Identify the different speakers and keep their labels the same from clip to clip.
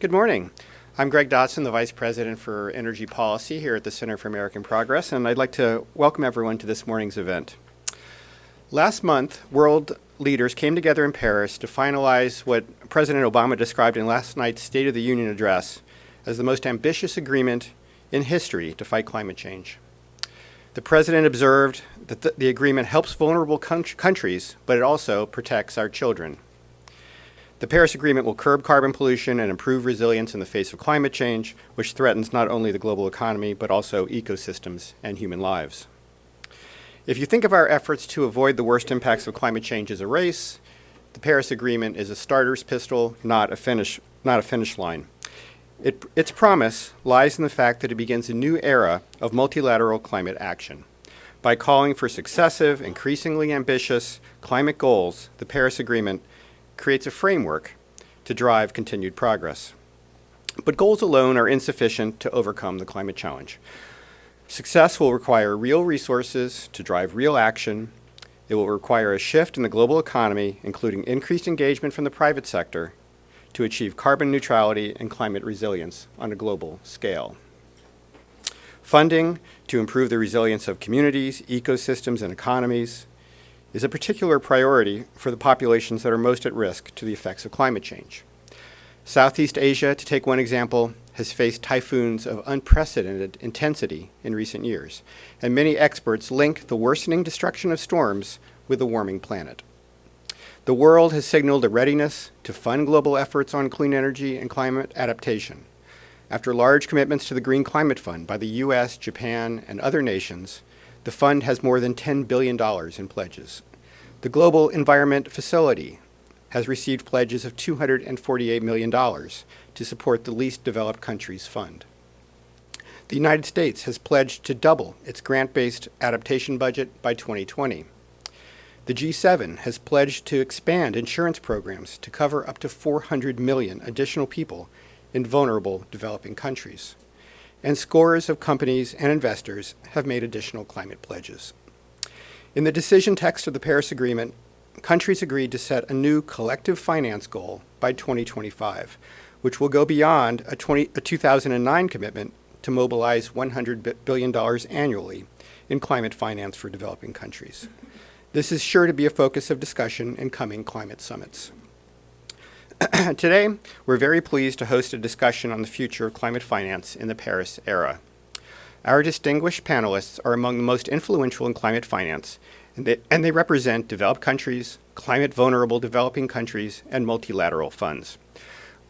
Speaker 1: Good morning. I'm Greg Dotson, the Vice President for Energy Policy here at the Center for American Progress, and I'd like to welcome everyone to this morning's event. Last month, world leaders came together in Paris to finalize what President Obama described in last night's State of the Union address as the most ambitious agreement in history to fight climate change. The President observed that the agreement helps vulnerable countries, but it also protects our children. The Paris Agreement will curb carbon pollution and improve resilience in the face of climate change, which threatens not only the global economy, but also ecosystems and human lives. If you think of our efforts to avoid the worst impacts of climate change as a race, the Paris Agreement is a starter's pistol, not a finish line. Its promise lies in the fact that it begins a new era of multilateral climate action. By calling for successive, increasingly ambitious climate goals, the Paris Agreement creates a framework to drive continued progress. But goals alone are insufficient to overcome the climate challenge. Success will require real resources to drive real action. It will require a shift in the global economy, including increased engagement from the private sector, to achieve carbon neutrality and climate resilience on a global scale. Funding to improve the resilience of communities, ecosystems, and economies is a particular priority for the populations that are most at risk to the effects of climate change. Southeast Asia, to take one example, has faced typhoons of unprecedented intensity in recent years, and many experts link the worsening destruction of storms with a warming planet. The world has signaled a readiness to fund global efforts on clean energy and climate adaptation. After large commitments to the Green Climate Fund by the US, Japan, and other nations, the fund has more than $10 billion in pledges. The Global Environment Facility has received pledges of $248 million to support the least developed countries fund. The United States has pledged to double its grant-based adaptation budget by 2020. The G7 has pledged to expand insurance programs to cover up to 400 million additional people in vulnerable developing countries. And scores of companies and investors have made additional climate pledges. In the decision text of the Paris Agreement, countries agreed to set a new collective finance goal by 2025, which will go beyond a 2009 commitment to mobilize $100 billion annually in climate finance for developing countries. This is sure to be a focus of discussion in coming climate summits. Today, we're very pleased to host a discussion on the future of climate finance in the Paris era. Our distinguished panelists are among the most influential in climate finance, and they represent developed countries, climate-vulnerable developing countries, and multilateral funds.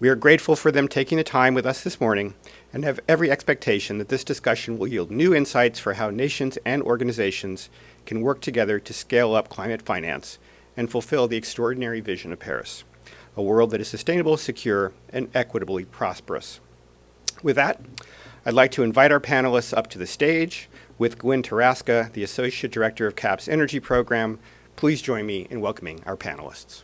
Speaker 1: We are grateful for them taking the time with us this morning and have every expectation that this discussion will yield new insights for how nations and organizations can work together to scale up climate finance and fulfill the extraordinary vision of Paris, a world that is sustainable, secure, and equitably prosperous. With that, I'd like to invite our panelists up to the stage with Gwen Taraska, the Associate Director of CAP's Energy Program. Please join me in welcoming our panelists.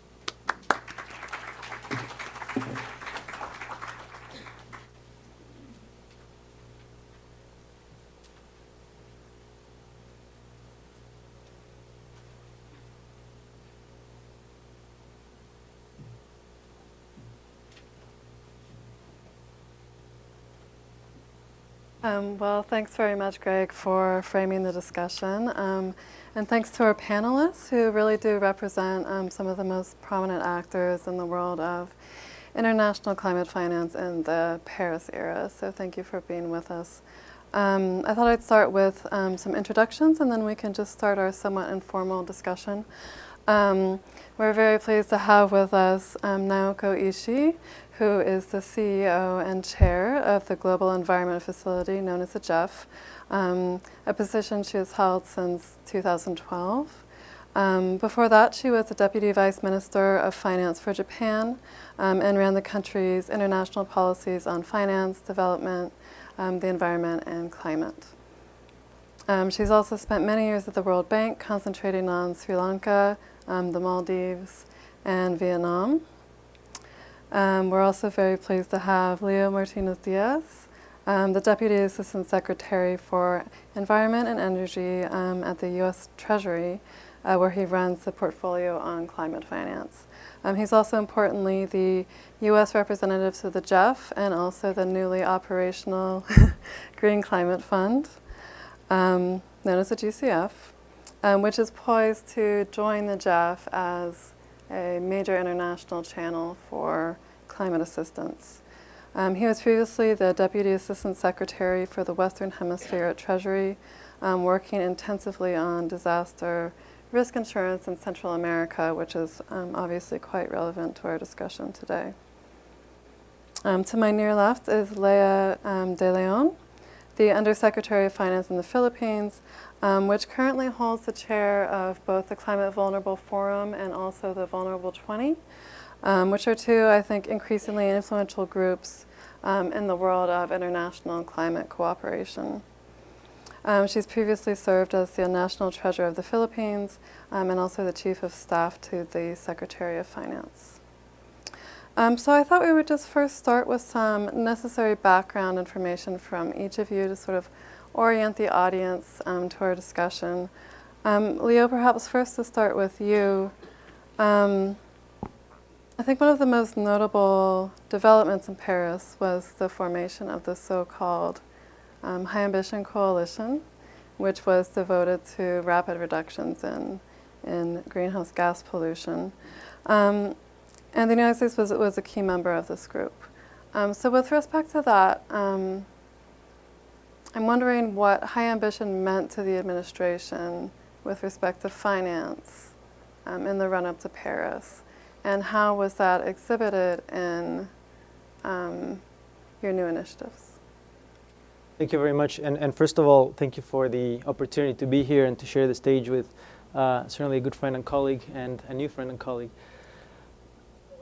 Speaker 2: Well, thanks very much, Greg, for framing the discussion. And thanks to our panelists who really do represent some of the most prominent actors in the world of international climate finance in the Paris era. So thank you for being with us. I thought I'd start with some introductions, and then we can just start our somewhat informal discussion. We're very pleased to have with us Naoko Ishii, who is the CEO and chair of the Global Environment Facility, known as the GEF, a position she has held since 2012. Before that, she was the Deputy Vice Minister of Finance for Japan and ran the country's international policies on finance, development, the environment, and climate. She's also spent many years at the World Bank, concentrating on Sri Lanka, the Maldives, and Vietnam. We're also very pleased to have Leo Martinez-Diaz, the Deputy Assistant Secretary for Environment and Energy at the U.S. Treasury, where he runs the portfolio on climate finance. He's also importantly the U.S. representative to the GEF and also the newly operational Green Climate Fund, known as the GCF, which is poised to join the GEF as a major international channel for climate assistance. He was previously the Deputy Assistant Secretary for the Western Hemisphere at Treasury, working intensively on disaster risk insurance in Central America, which is obviously quite relevant to our discussion today. To my near left is Leah De Leon, the Undersecretary of Finance in the Philippines, which currently holds the chair of both the Climate Vulnerable Forum and also the Vulnerable 20, which are two, I think, increasingly influential groups in the world of international climate cooperation. She's previously served as the National Treasurer of the Philippines and also the Chief of Staff to the Secretary of Finance. So I thought we would just first start with some necessary background information from each of you to sort of orient the audience to our discussion. Leo, perhaps first to start with you. I think one of the most notable developments in Paris was the formation of the so-called High Ambition Coalition, which was devoted to rapid reductions in greenhouse gas pollution. And the United States was a key member of this group. So with respect to that, I'm wondering what high ambition meant to the administration with respect to finance in the run-up to Paris, and how was that exhibited in your new initiatives?
Speaker 3: Thank you very much. And first of all, thank you for the opportunity to be here and to share the stage with certainly a good friend and colleague and a new friend and colleague.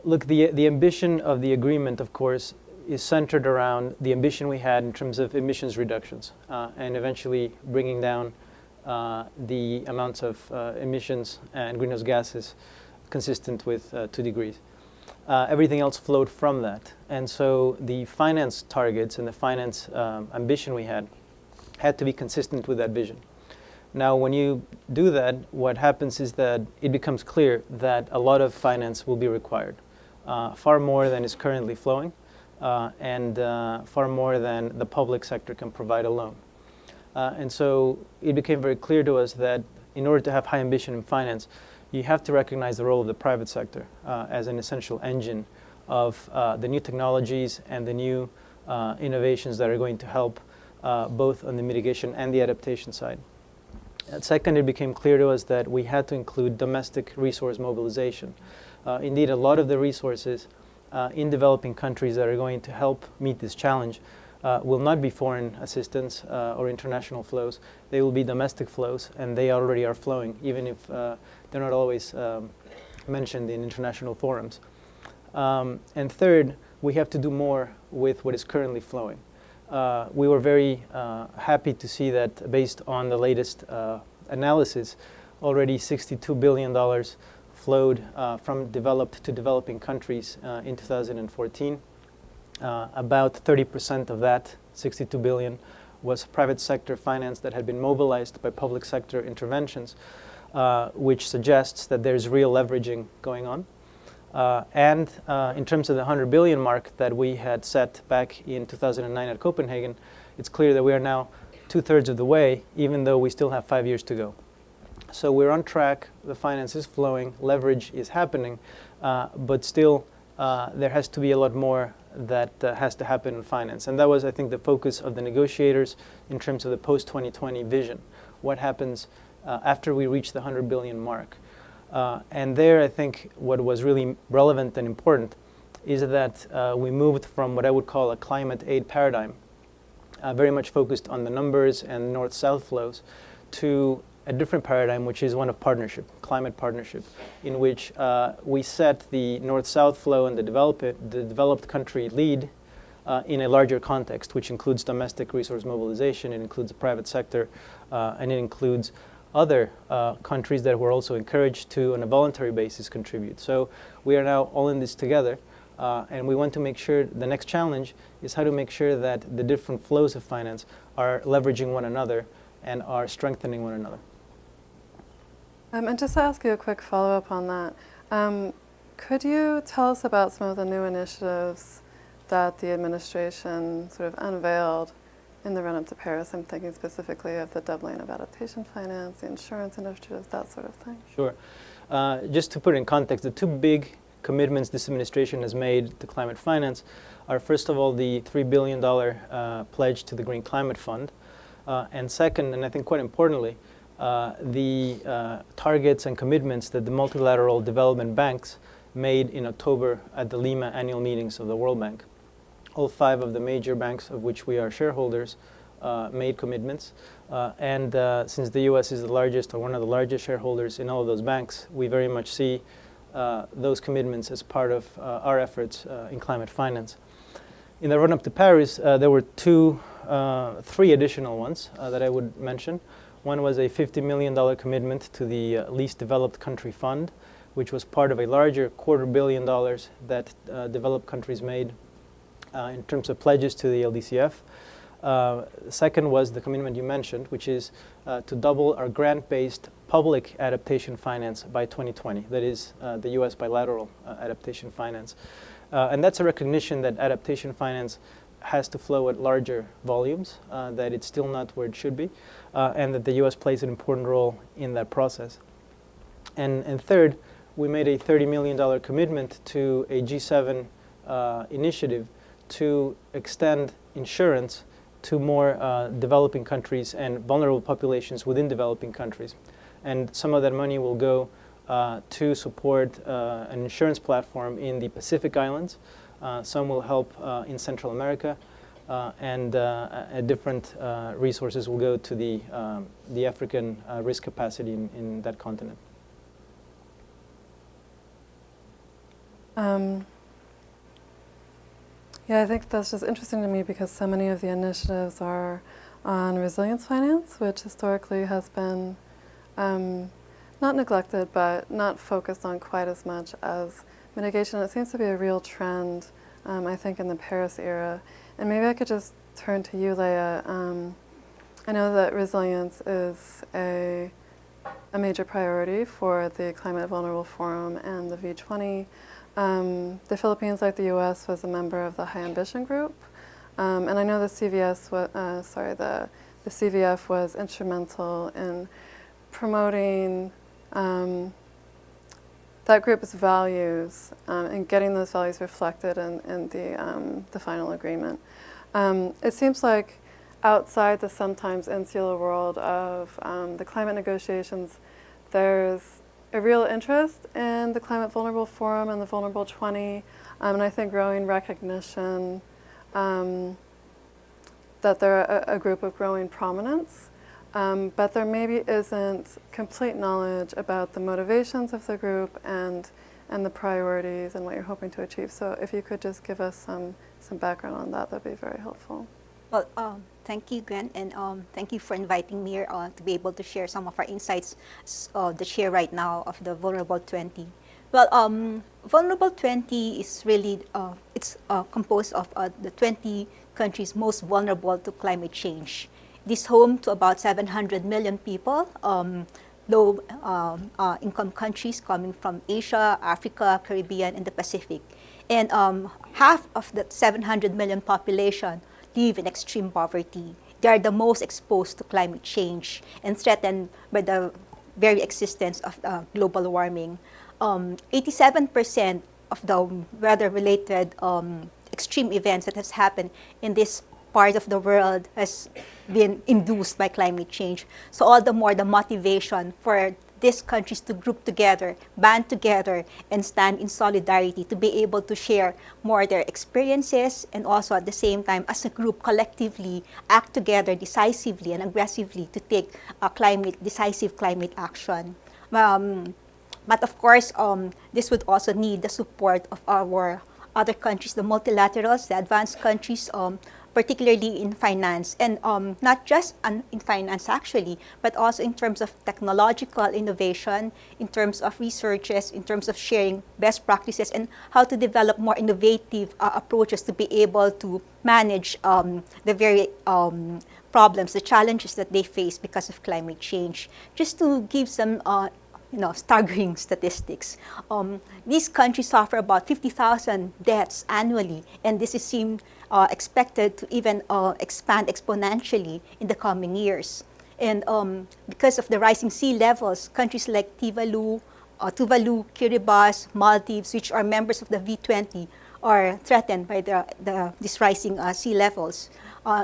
Speaker 3: Look, the ambition of the agreement, of course, is centered around the ambition we had in terms of emissions reductions and eventually bringing down the amounts of emissions and greenhouse gases consistent with 2 degrees. Everything else flowed from that. And so the finance targets and the finance ambition we had to be consistent with that vision. Now, when you do that, what happens is that it becomes clear that a lot of finance will be required, far more than is currently flowing, and far more than the public sector can provide alone. And so it became very clear to us that in order to have high ambition in finance, you have to recognize the role of the private sector as an essential engine of the new technologies and the new innovations that are going to help both on the mitigation and the adaptation side. And second, it became clear to us that we had to include domestic resource mobilization. Indeed, a lot of the resources in developing countries that are going to help meet this challenge will not be foreign assistance or international flows. They will be domestic flows, and they already are flowing, even if they're not always mentioned in international forums. And third, we have to do more with what is currently flowing. We were very happy to see that based on the latest analysis, already $62 billion flowed from developed to developing countries in 2014. About 30% of that, 62 billion, was private sector finance that had been mobilized by public sector interventions, which suggests that there's real leveraging going on. And in terms of the 100 billion mark that we had set back in 2009 at Copenhagen, it's clear that we are now 2/3 of the way, even though we still have 5 years to go. So we're on track, the finance is flowing, leverage is happening, but still there has to be a lot more that has to happen in finance. And that was, I think, the focus of the negotiators in terms of the post-2020 vision. What happens after we reach the 100 billion mark? And there, I think, what was really relevant and important is that we moved from what I would call a climate aid paradigm, very much focused on the numbers and north-south flows, to a different paradigm, which is one of partnership, climate partnership, in which we set the north-south flow and the developed country lead in a larger context, which includes domestic resource mobilization, it includes the private sector, and it includes other countries that were also encouraged to, on a voluntary basis, contribute. So we are now all in this together, and we want to make sure the next challenge is how to make sure that the different flows of finance are leveraging one another and are strengthening one another.
Speaker 2: And just to ask you a quick follow-up on that, could you tell us about some of the new initiatives that the administration sort of unveiled in the run-up to Paris? I'm thinking specifically of the doubling of adaptation finance, the insurance initiatives, that sort of thing.
Speaker 3: Sure. Just to put it in context, the two big commitments this administration has made to climate finance are, first of all, the $3 billion pledge to the Green Climate Fund, and second, and I think quite importantly, the targets and commitments that the multilateral development banks made in October at the Lima annual meetings of the World Bank. All 5 of the major banks, of which we are shareholders, made commitments. And since the U.S. is the largest or one of the largest shareholders in all of those banks, we very much see those commitments as part of our efforts in climate finance. In the run-up to Paris, there were 3 additional ones that I would mention. One was a $50 million commitment to the Least Developed Country Fund, which was part of a larger $250 million that developed countries made in terms of pledges to the LDCF. Second was the commitment you mentioned, which is to double our grant-based public adaptation finance by 2020. That is the U.S. bilateral adaptation finance. And that's a recognition that adaptation finance has to flow at larger volumes, that it's still not where it should be, and that the U.S. plays an important role in that process. And third, we made a $30 million commitment to a G7 initiative to extend insurance to more developing countries and vulnerable populations within developing countries. And some of that money will go to support an insurance platform in the Pacific Islands. Some will help in Central America, and different resources will go to the African risk capacity in that continent.
Speaker 2: Yeah, I think that's just interesting to me because so many of the initiatives are on resilience finance, which historically has been not neglected, but not focused on quite as much as mitigation. It seems to be a real trend, I think, in the Paris era. And maybe I could just turn to you, Leah. I know that resilience is a major priority for the Climate Vulnerable Forum and the V20. The Philippines, like the U.S., was a member of the High Ambition Group, and I know the the CVF was instrumental in promoting that group's values and getting those values reflected in the final agreement. It seems like outside the sometimes insular world of the climate negotiations, there's a real interest in the Climate Vulnerable Forum and the Vulnerable 20, and I think growing recognition that they're a group of growing prominence, but there maybe isn't complete knowledge about the motivations of the group and the priorities and what you're hoping to achieve. So if you could just give us some background on that, that'd be very helpful.
Speaker 4: Well, thank you, Gwen, and thank you for inviting me here to be able to share some of our insights, the share right now of the Vulnerable 20. Well, Vulnerable 20 is really, it's composed of the 20 countries most vulnerable to climate change. It is home to about 700 million people, low income countries coming from Asia, Africa, Caribbean, and the Pacific. And half of the 700 million population live in extreme poverty. They are the most exposed to climate change and threatened by the very existence of global warming. 87% of the weather-related extreme events that has happened in this part of the world has been induced by climate change. So all the more the motivation for these countries to group together, band together, and stand in solidarity to be able to share more their experiences, and also at the same time, as a group, collectively act together decisively and aggressively to take decisive climate action. But of course, this would also need the support of our other countries, the multilaterals, the advanced countries, particularly in finance, and not just in finance actually, but also in terms of technological innovation, in terms of researches, in terms of sharing best practices, and how to develop more innovative approaches to be able to manage the very problems, the challenges that they face because of climate change. Just to give some staggering statistics. These countries suffer about 50,000 deaths annually, and this is expected to even expand exponentially in the coming years. And because of the rising sea levels, countries like Tuvalu, Kiribati, Maldives, which are members of the V20, are threatened by these rising sea levels.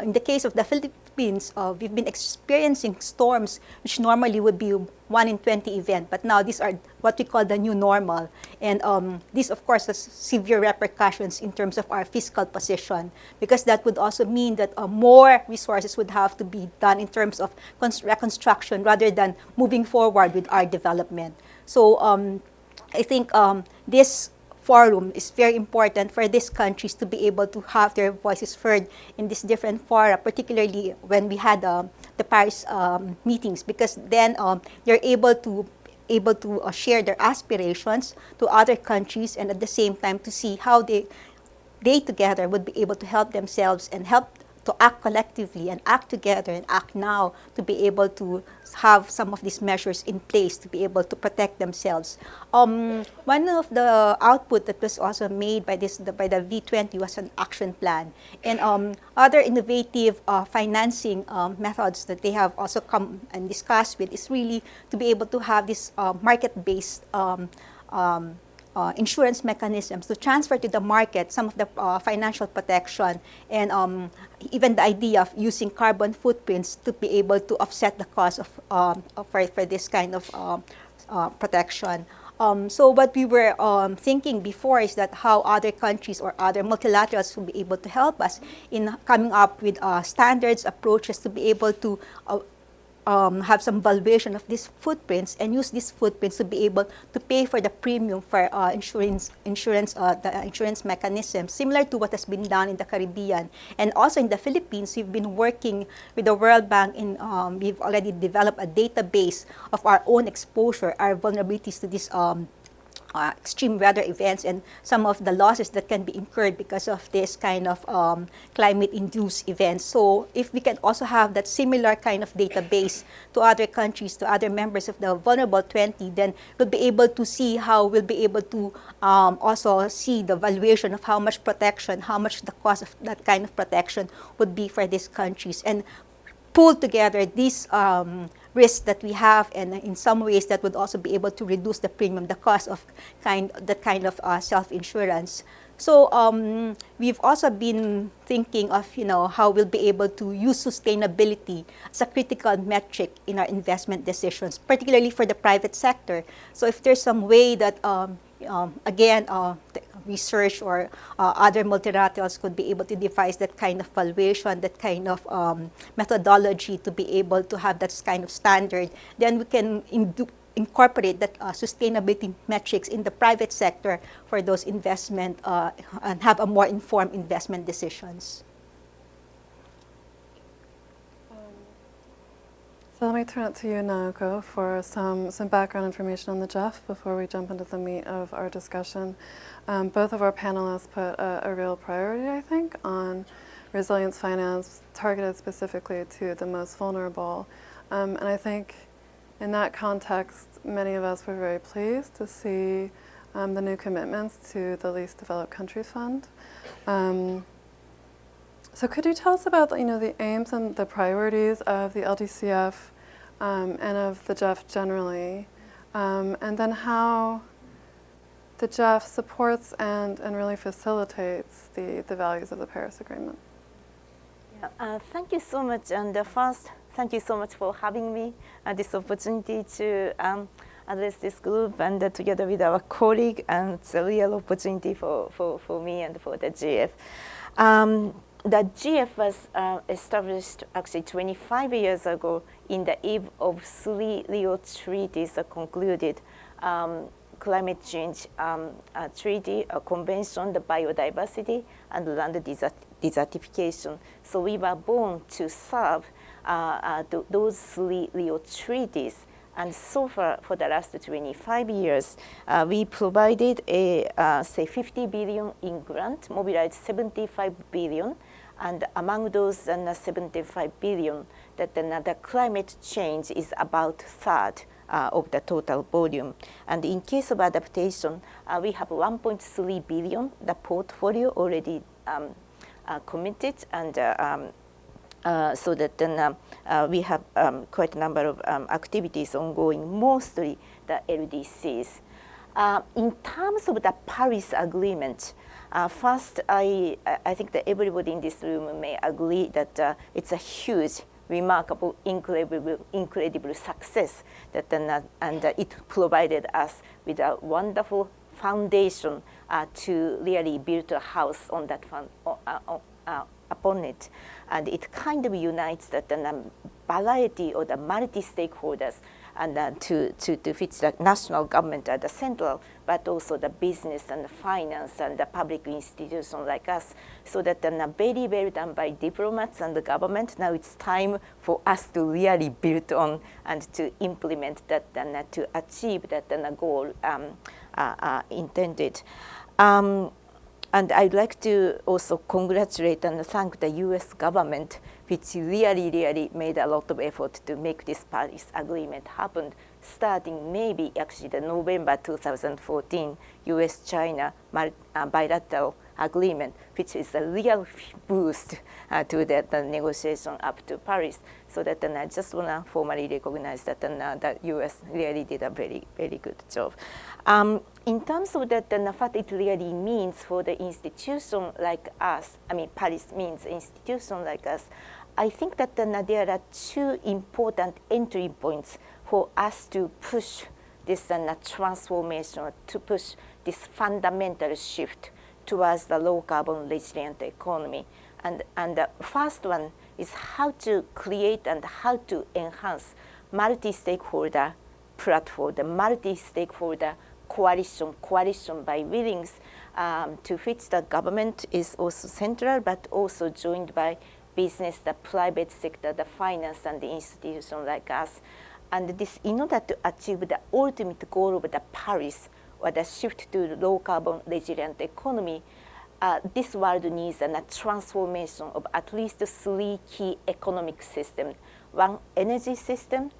Speaker 4: In the case of the Philippines, we've been experiencing storms which normally would be 1 in 20 event, but now these are what we call the new normal. And this, of course, has severe repercussions in terms of our fiscal position, because that would also mean that more resources would have to be done in terms of reconstruction rather than moving forward with our development. So I think this forum is very important for these countries to be able to have their voices heard in these different fora, particularly when we had the Paris meetings, because then they're able to share their aspirations to other countries, and at the same time to see how they together would be able to help themselves and help to act collectively and act together and act now to be able to have some of these measures in place to be able to protect themselves. One of the output that was also made by the V20 was an action plan, and other innovative financing methods that they have also come and discussed with is really to be able to have this market-based insurance mechanisms to transfer to the market some of the financial protection, and even the idea of using carbon footprints to be able to offset the cost for this kind of protection. So what we were thinking before is that how other countries or other multilaterals will be able to help us in coming up with standards, approaches to be able to have some valuation of these footprints and use these footprints to be able to pay for the premium for the insurance mechanism, similar to what has been done in the Caribbean. And also in the Philippines, we've been working with the World Bank we've already developed a database of our own exposure, our vulnerabilities to these extreme weather events and some of the losses that can be incurred because of this kind of climate-induced events. So if we can also have that similar kind of database to other countries, to other members of the Vulnerable 20, then we'll be able to see how we'll be able to also see the valuation of how much protection, how much the cost of that kind of protection would be for these countries, and pull together these risks that we have, and in some ways that would also be able to reduce the premium, the cost of that kind of self-insurance. So we've also been thinking of how we'll be able to use sustainability as a critical metric in our investment decisions, particularly for the private sector. So if there's some way that research or other multilaterals could be able to devise that kind of valuation, that kind of methodology to be able to have that kind of standard, then we can incorporate that sustainability metrics in the private sector for those investment and have a more informed investment decisions.
Speaker 2: So let me turn it to you, Naoko, for some background information on the GEF before we jump into the meat of our discussion. Both of our panelists put a real priority, I think, on resilience finance targeted specifically to the most vulnerable. And I think in that context, many of us were very pleased to see the new commitments to the Least Developed Countries Fund. So could you tell us about the aims and the priorities of the LDCF and of the GEF generally, and then how the GEF supports and really facilitates the values of the Paris Agreement?
Speaker 5: Yeah, thank you so much. And first, thank you so much for having me this opportunity to address this group, and together with our colleague, and it's a real opportunity for me and for the GF. The GF was established actually 25 years ago in the eve of 3 Rio treaties concluded. Climate change treaty, a convention, the biodiversity, and land desertification. So we were born to serve those 3 Rio treaties. And so far, for the last 25 years, we provided say 50 billion in grant, mobilized 75 billion, and among those 75 billion, that the climate change is about third of the total volume. And in case of adaptation, we have 1.3 billion, the portfolio already committed, and so that then we have quite a number of activities ongoing, mostly the LDCs. In terms of the Paris Agreement, first, I think that everybody in this room may agree that it's a huge, remarkable, incredible success that and it provided us with a wonderful foundation to really build a house on that upon it. And it kind of unites that variety of the multi-stakeholders and to fit the national government at the central, but also the business and the finance and the public institutions like us, so that very well done by diplomats and the government. Now it's time for us to really build on and to implement that and to achieve that goal intended. And I'd like to also congratulate and thank the U.S. government, which really made a lot of effort to make this Paris Agreement happen, starting maybe actually the November 2014 U.S.-China bilateral agreement, which is a real boost to the negotiation up to Paris. So that I just want to formally recognize that the U.S. really did a very good job. In terms of that, what it really means for the institution like us, I mean, Paris means institution like us, I think that there are two important entry points for us to push this transformation, to push this fundamental shift towards the low carbon resilient economy. And the first one is how to create and how to enhance multi-stakeholder platform, the multi-stakeholder coalition by willings to which the government is also central, but also joined by business, the private sector, the finance, and the institution like us. And this, in order to achieve the ultimate goal of the Paris, or the shift to low carbon resilient economy, this world needs a transformation of at least 3 key economic systems. One, energy system,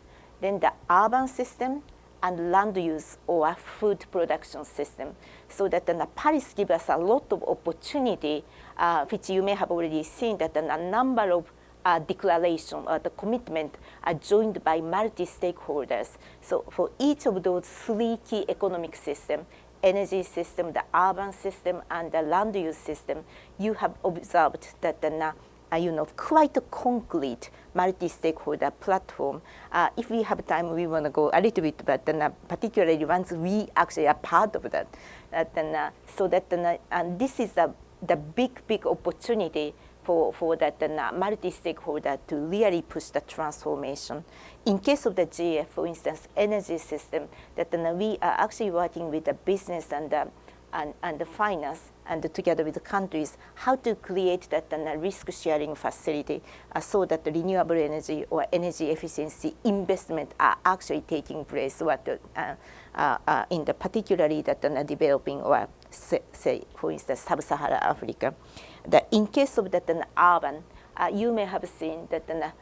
Speaker 5: then the urban system, and land use or food production system. So that Paris gives us a lot of opportunity, which you may have already seen that a number of declaration or the commitment are joined by multi-stakeholders. So for each of those 3 key economic systems, energy system, the urban system, and the land use system, you have observed that quite a concrete multi-stakeholder platform. If we have time, we want to go a little bit, but particularly once we actually are part of that, and this is the big opportunity for that multi-stakeholder to really push the transformation. In case of the GF, for instance, energy system, that we are actually working with the business and the finance, and together with the countries, how to create that risk-sharing facility so that the renewable energy or energy efficiency investment are actually taking place, in the particularly that developing or say, for instance, Sub-Saharan Africa. In case of that urban, you may have seen that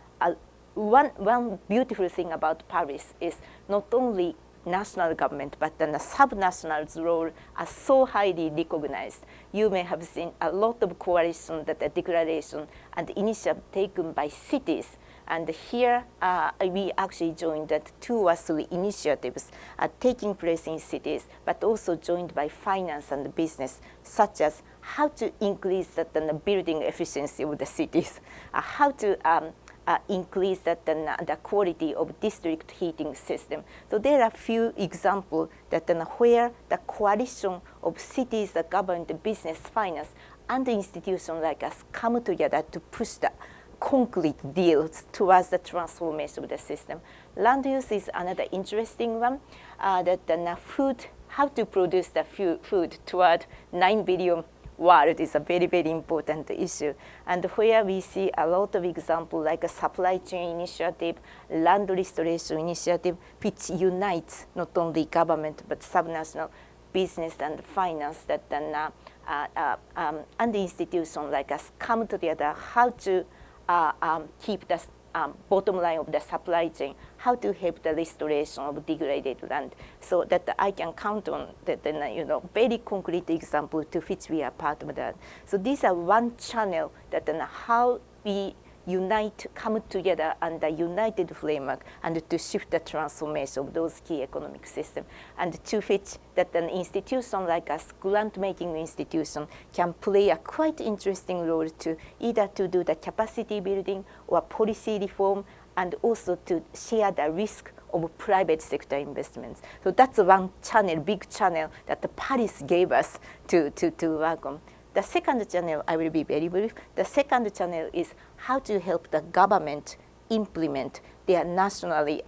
Speaker 5: one beautiful thing about Paris is not only national government, but the sub-nationals' role are so highly recognized. You may have seen a lot of coalition, that the declaration and initiative taken by cities. And here we actually joined that 2 or 3 initiatives taking place in cities, but also joined by finance and business, such as how to increase the building efficiency of the cities, how to increase the quality of district heating system. So there are a few examples that where the coalition of cities, the government, the business, finance, and the institutions like us come together to push the concrete deals towards the transformation of the system. Land use is another interesting one, that food, how to produce the food toward 9 billion world is a very important issue, and where we see a lot of examples like a supply chain initiative, land restoration initiative, which unites not only government but subnational business and finance, that and the institutions like us come together how to keep the bottom line of the supply chain, how to help the restoration of degraded land, so that I can count on the very concrete example to which we are part of that. So these are one channel that how we unite, come together under united framework and to shift the transformation of those key economic systems, and to which that an institution like us, grant-making institution, can play a quite interesting role to either to do the capacity building or policy reform, and also to share the risk of private sector investments. So that's one channel, big channel that the Paris gave us to work on. The second channel, I will be very brief, the second channel is how to help the government implement their nationally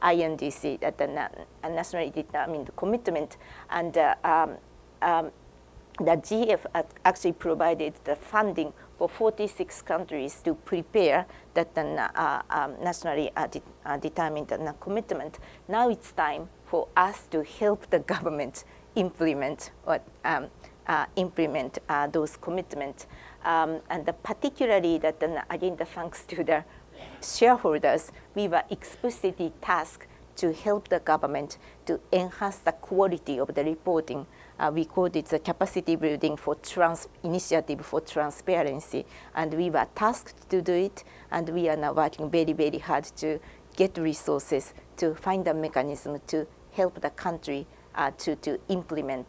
Speaker 5: INDC, that the nationally determined commitment, and the GF actually provided the funding for 46 countries to prepare that nationally determined commitment. Now it's time for us to help the government implement those commitments, and particularly that again, thanks to the shareholders, we were explicitly tasked to help the government to enhance the quality of the reporting. We called it the capacity building for initiative for transparency, and we were tasked to do it, and we are now working very, very hard to get resources to find a mechanism to help the country to implement,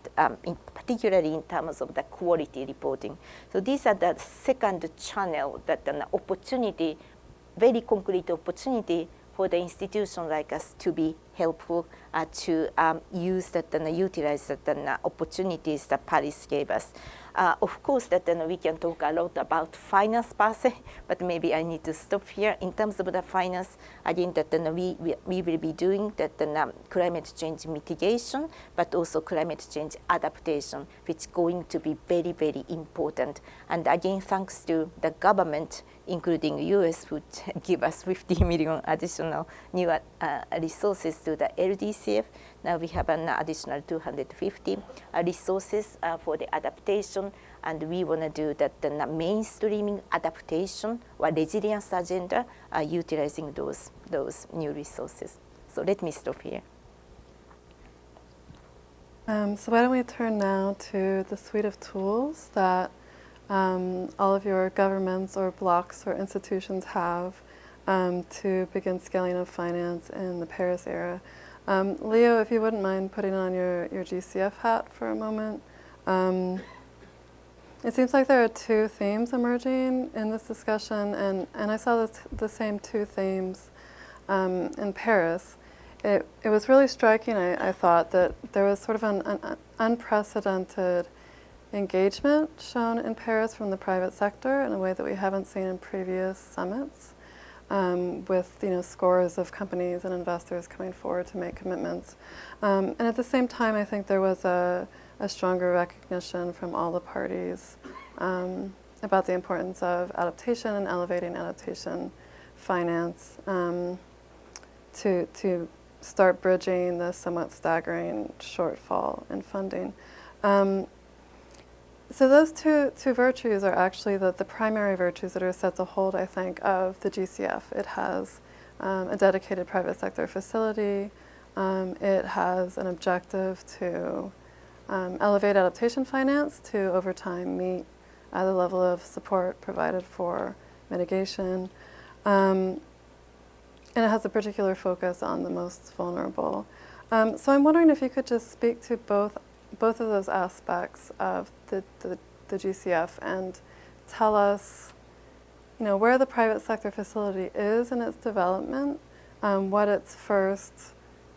Speaker 5: particularly in terms of the quality reporting. So these are the second channel, that an opportunity, very concrete opportunity for the institution like us to be helpful, to use that and utilize that opportunities that Paris gave us. Of course, that we can talk a lot about finance per se, but maybe I need to stop here. In terms of the finance, again, that we will be doing that climate change mitigation, but also climate change adaptation, which is going to be very, very important. And again, thanks to the government, including US, would give us 50 million additional new resources to the LDCF. Now we have an additional 250 resources for the adaptation, and we want to do that the mainstreaming adaptation or resilience agenda, utilizing those new resources. So let me stop here.
Speaker 2: So why don't we turn now to the suite of tools that all of your governments or blocks or institutions have to begin scaling up finance in the Paris era. Leo, if you wouldn't mind putting on your GCF hat for a moment. It seems like there are two themes emerging in this discussion, and I saw the same two themes in Paris. It was really striking, I thought, that there was sort of an unprecedented engagement shown in Paris from the private sector in a way that we haven't seen in previous summits, with scores of companies and investors coming forward to make commitments. And at the same time, I think there was a stronger recognition from all the parties about the importance of adaptation and elevating adaptation finance to start bridging the somewhat staggering shortfall in funding. So those two virtues are actually the primary virtues that are set to hold, I think, of the GCF. It has a dedicated private sector facility. It has an objective to elevate adaptation finance to, over time, meet the level of support provided for mitigation. And it has a particular focus on the most vulnerable. So I'm wondering if you could just speak to both of those aspects of the GCF and tell us, where the private sector facility is in its development, what its first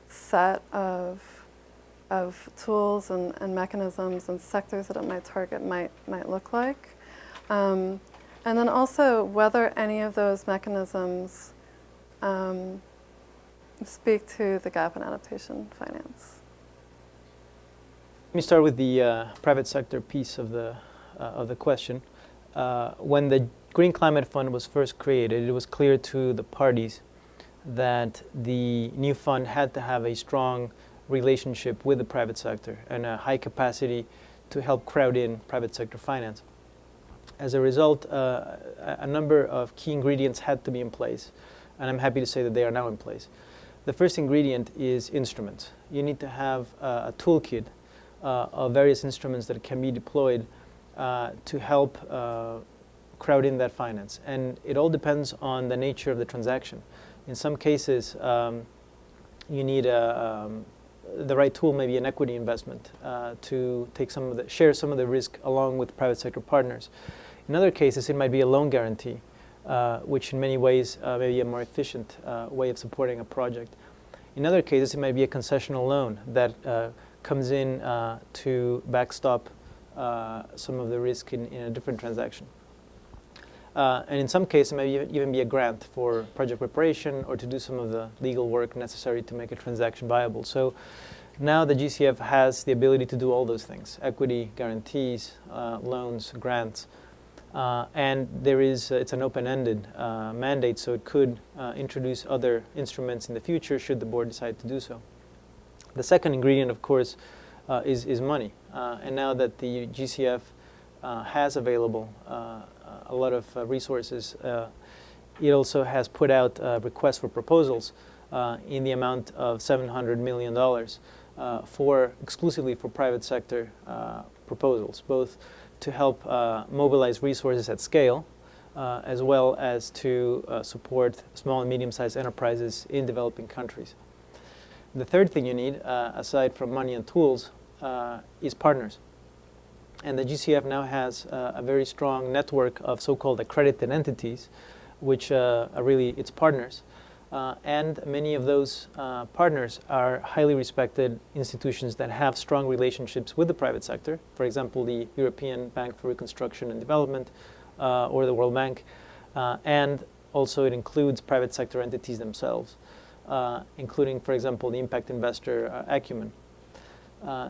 Speaker 2: set of tools and mechanisms and sectors that it might target might look like, and then also whether any of those mechanisms speak to the gap in adaptation finance.
Speaker 3: Let me start with the private sector piece of the question. When the Green Climate Fund was first created, it was clear to the parties that the new fund had to have a strong relationship with the private sector and a high capacity to help crowd in private sector finance. As a result, a number of key ingredients had to be in place. and I'm happy to say that they are now in place. The first ingredient is instruments. You need to have a toolkit of various instruments that can be deployed to help crowd in that finance. And it all depends on the nature of the transaction. In some cases, you need the right tool, maybe an equity investment, to take share some of the risk along with private sector partners. In other cases, it might be a loan guarantee, which in many ways may be a more efficient way of supporting a project. In other cases, it might be a concessional loan that comes in to backstop some of the risk in a different transaction. And in some cases, it may even be a grant for project preparation or to do some of the legal work necessary to make a transaction viable. So now the GCF has the ability to do all those things: equity, guarantees, loans, grants. And it's an open-ended mandate, so it could introduce other instruments in the future should the board decide to do so. The second ingredient, of course, is money. And now that the GCF has available a lot of resources, it also has put out requests for proposals in the amount of $700 million exclusively for private sector proposals, both to help mobilize resources at scale, as well as to support small and medium-sized enterprises in developing countries. The third thing you need, aside from money and tools, is partners. And the GCF now has a very strong network of so-called accredited entities, which are really its partners. And many of those partners are highly respected institutions that have strong relationships with the private sector. For example, the European Bank for Reconstruction and Development or the World Bank. And also it includes private sector entities themselves, including, for example, the impact investor Acumen.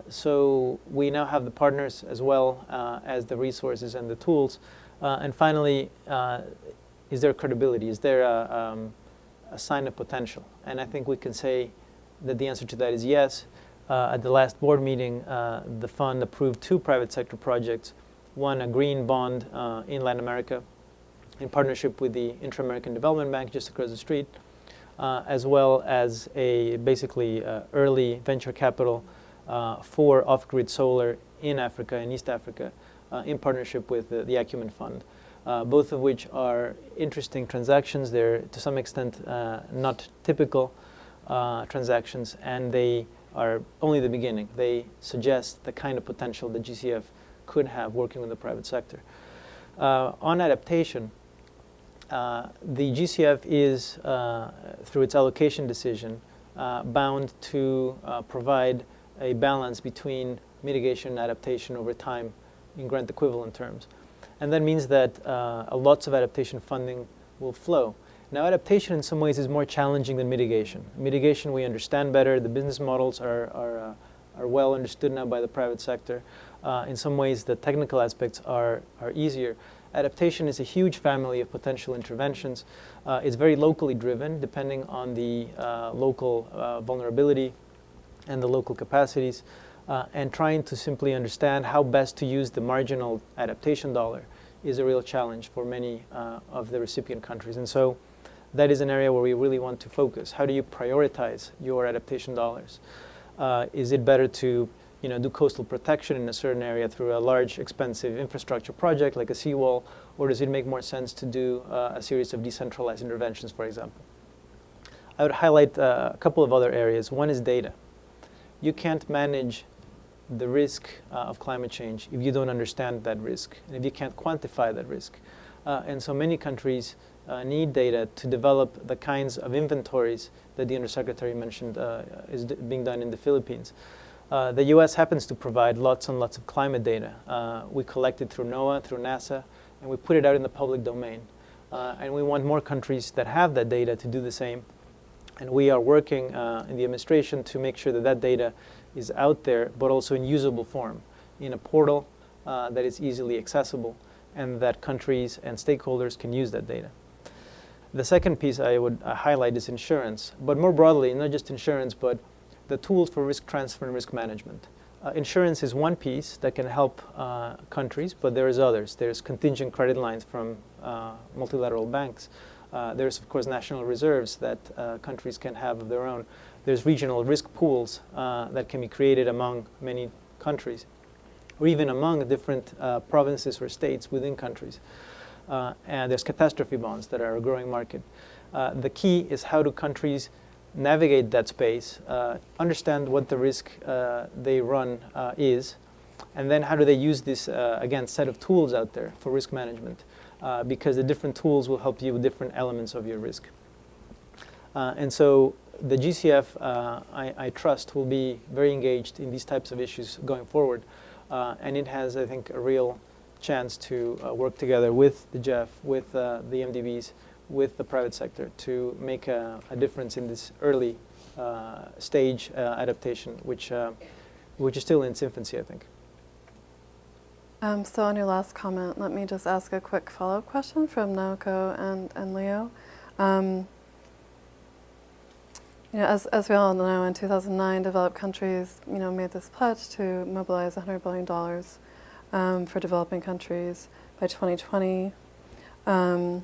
Speaker 3: So we now have the partners as well as the resources and the tools. And finally, is there credibility? Is there a sign of potential? And I think we can say that the answer to that is yes. At the last board meeting, the fund approved 2 private sector projects, one a green bond in Latin America in partnership with the Inter-American Development Bank just across the street, as well as a basically early venture capital for off-grid solar in Africa, in East Africa, in partnership with the Acumen Fund. Both of which are interesting transactions. They're to some extent not typical transactions, and they are only the beginning. They suggest the kind of potential the GCF could have working with the private sector. On adaptation, the GCF is, through its allocation decision, bound to provide a balance between mitigation and adaptation over time in grant equivalent terms. And that means that lots of adaptation funding will flow. Now, adaptation in some ways is more challenging than mitigation. Mitigation we understand better. The business models are well understood now by the private sector. In some ways, the technical aspects are easier. Adaptation is a huge family of potential interventions. It's very locally driven, depending on the local vulnerability and the local capacities. And trying to simply understand how best to use the marginal adaptation dollar is a real challenge for many of the recipient countries. And so that is an area where we really want to focus. How do you prioritize your adaptation dollars? Is it better to do coastal protection in a certain area through a large, expensive infrastructure project like a seawall, or does it make more sense to do a series of decentralized interventions, for example? I would highlight a couple of other areas. One is data. You can't manage the risk of climate change if you don't understand that risk, and if you can't quantify that risk. And so many countries need data to develop the kinds of inventories that the Undersecretary mentioned is being done in the Philippines. The US happens to provide lots and lots of climate data. We collect it through NOAA, through NASA, and we put it out in the public domain. And we want more countries that have that data to do the same. And we are working in the administration to make sure that that data is out there, but also in usable form, in a portal that is easily accessible, and that countries and stakeholders can use that data. The second piece I would highlight is insurance, but more broadly, not just insurance, but the tools for risk transfer and risk management. Insurance is one piece that can help countries, but there's others. There's contingent credit lines from multilateral banks. There's, of course, national reserves that countries can have of their own. There's regional risk pools that can be created among many countries, or even among different provinces or states within countries. And there's catastrophe bonds that are a growing market. The key is, how do countries navigate that space, understand what the risk they run is, and then how do they use this, again, set of tools out there for risk management, because the different tools will help you with different elements of your risk. And so the GCF, I trust, will be very engaged in these types of issues going forward. And it has, I think, a real chance to work together with the GEF, with the MDBs, with the private sector to make a difference in this early stage adaptation, which is still in its infancy, I think.
Speaker 2: So on your last comment, let me just ask a quick follow-up question from Naoko and Leo. You know, as we all know, in 2009, developed countries, you know, made this pledge to mobilize $100 billion for developing countries by 2020. And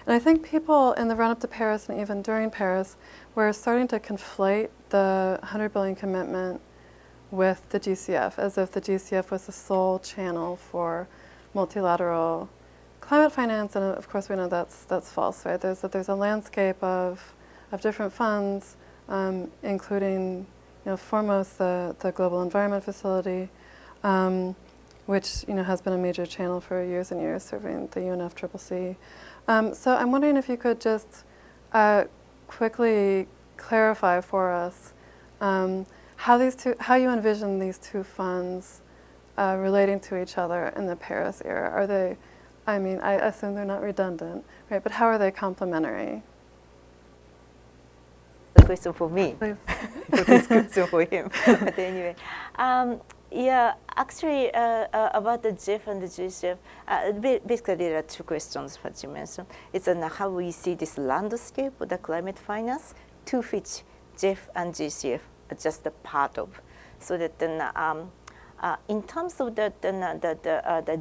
Speaker 2: I think people in the run-up to Paris and even during Paris were starting to conflate the $100 billion commitment with the GCF, as if the GCF was the sole channel for multilateral climate finance. And of course, we know that's false, right? There's a landscape of different funds, including, you know, foremost the Global Environment Facility, which, you know, has been a major channel for years and years, serving the UNFCCC. So I'm wondering if you could just quickly clarify for us how you envision these two funds relating to each other in the Paris era. Are they, I mean, I assume they're not redundant, right? But how are they complementary?
Speaker 5: The question for me.
Speaker 2: Please.
Speaker 5: This question for him. But anyway, yeah, actually, about the GEF and the GCF, basically there are two questions that you mentioned. It's how we see this landscape of the climate finance, to which GEF and GCF are just a part of. So that then, in terms of the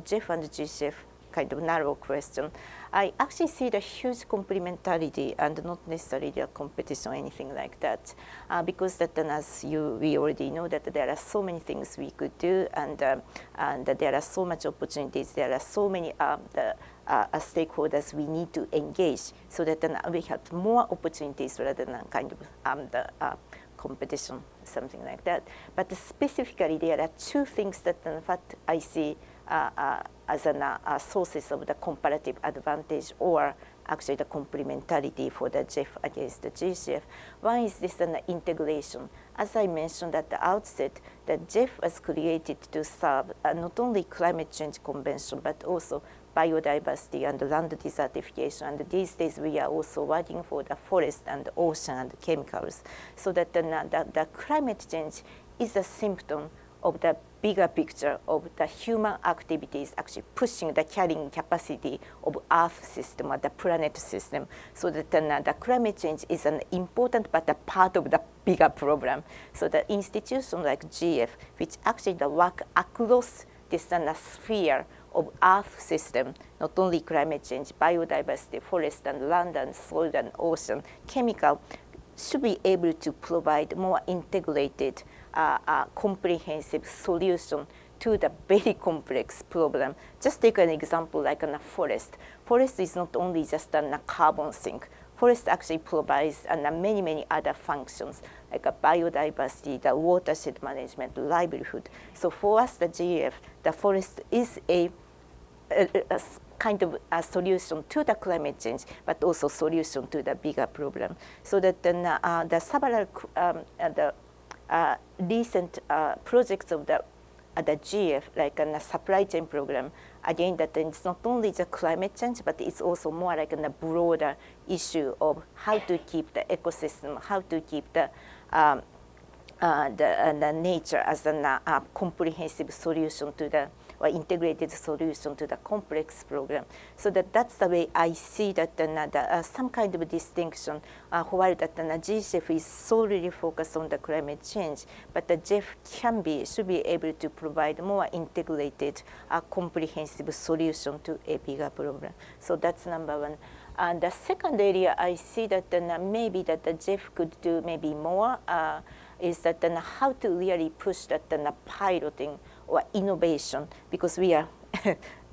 Speaker 5: GEF and the GCF kind of narrow question, I actually see the huge complementarity and not necessarily a competition or anything like that, because that then, as we already know, that there are so many things we could do, and there are so much opportunities. There are so many stakeholders we need to engage, so that then we have more opportunities rather than kind of the competition, something like that. But specifically, there are two things that in fact I see as sources of the comparative advantage, or actually the complementarity for the GEF against the GCF. One is this integration. As I mentioned at the outset, the GEF was created to serve not only climate change convention, but also biodiversity and land desertification. And these days we are also working for the forest and ocean and chemicals. So that the climate change is a symptom of the bigger picture of the human activities actually pushing the carrying capacity of Earth system or the planet system. So that the climate change is an important but a part of the bigger problem. So the institution like GF, which actually work across this sphere of Earth system, not only climate change, biodiversity, forest and land and soil and ocean, chemical, should be able to provide more integrated, comprehensive solution to the very complex problem. Just take an example like a forest. Forest is not only just a carbon sink. Forest actually provides many other functions like a biodiversity, the watershed management, livelihood. So for us, the GF, the forest is a kind of a solution to the climate change, but also solution to the bigger problem. So that then the several recent projects of the GF, like a supply chain program, again, that it's not only the climate change, but it's also more like a broader issue of how to keep the ecosystem, how to keep the nature as a comprehensive solution to the or integrated solution to the complex program. So that's the way I see that some kind of distinction, while that GCEF is solely focused on the climate change, but the GEF should be able to provide more integrated, comprehensive solution to a bigger problem. So that's number one. And the second area I see that maybe that the GEF could do maybe more is that how to really push that piloting or innovation, because we are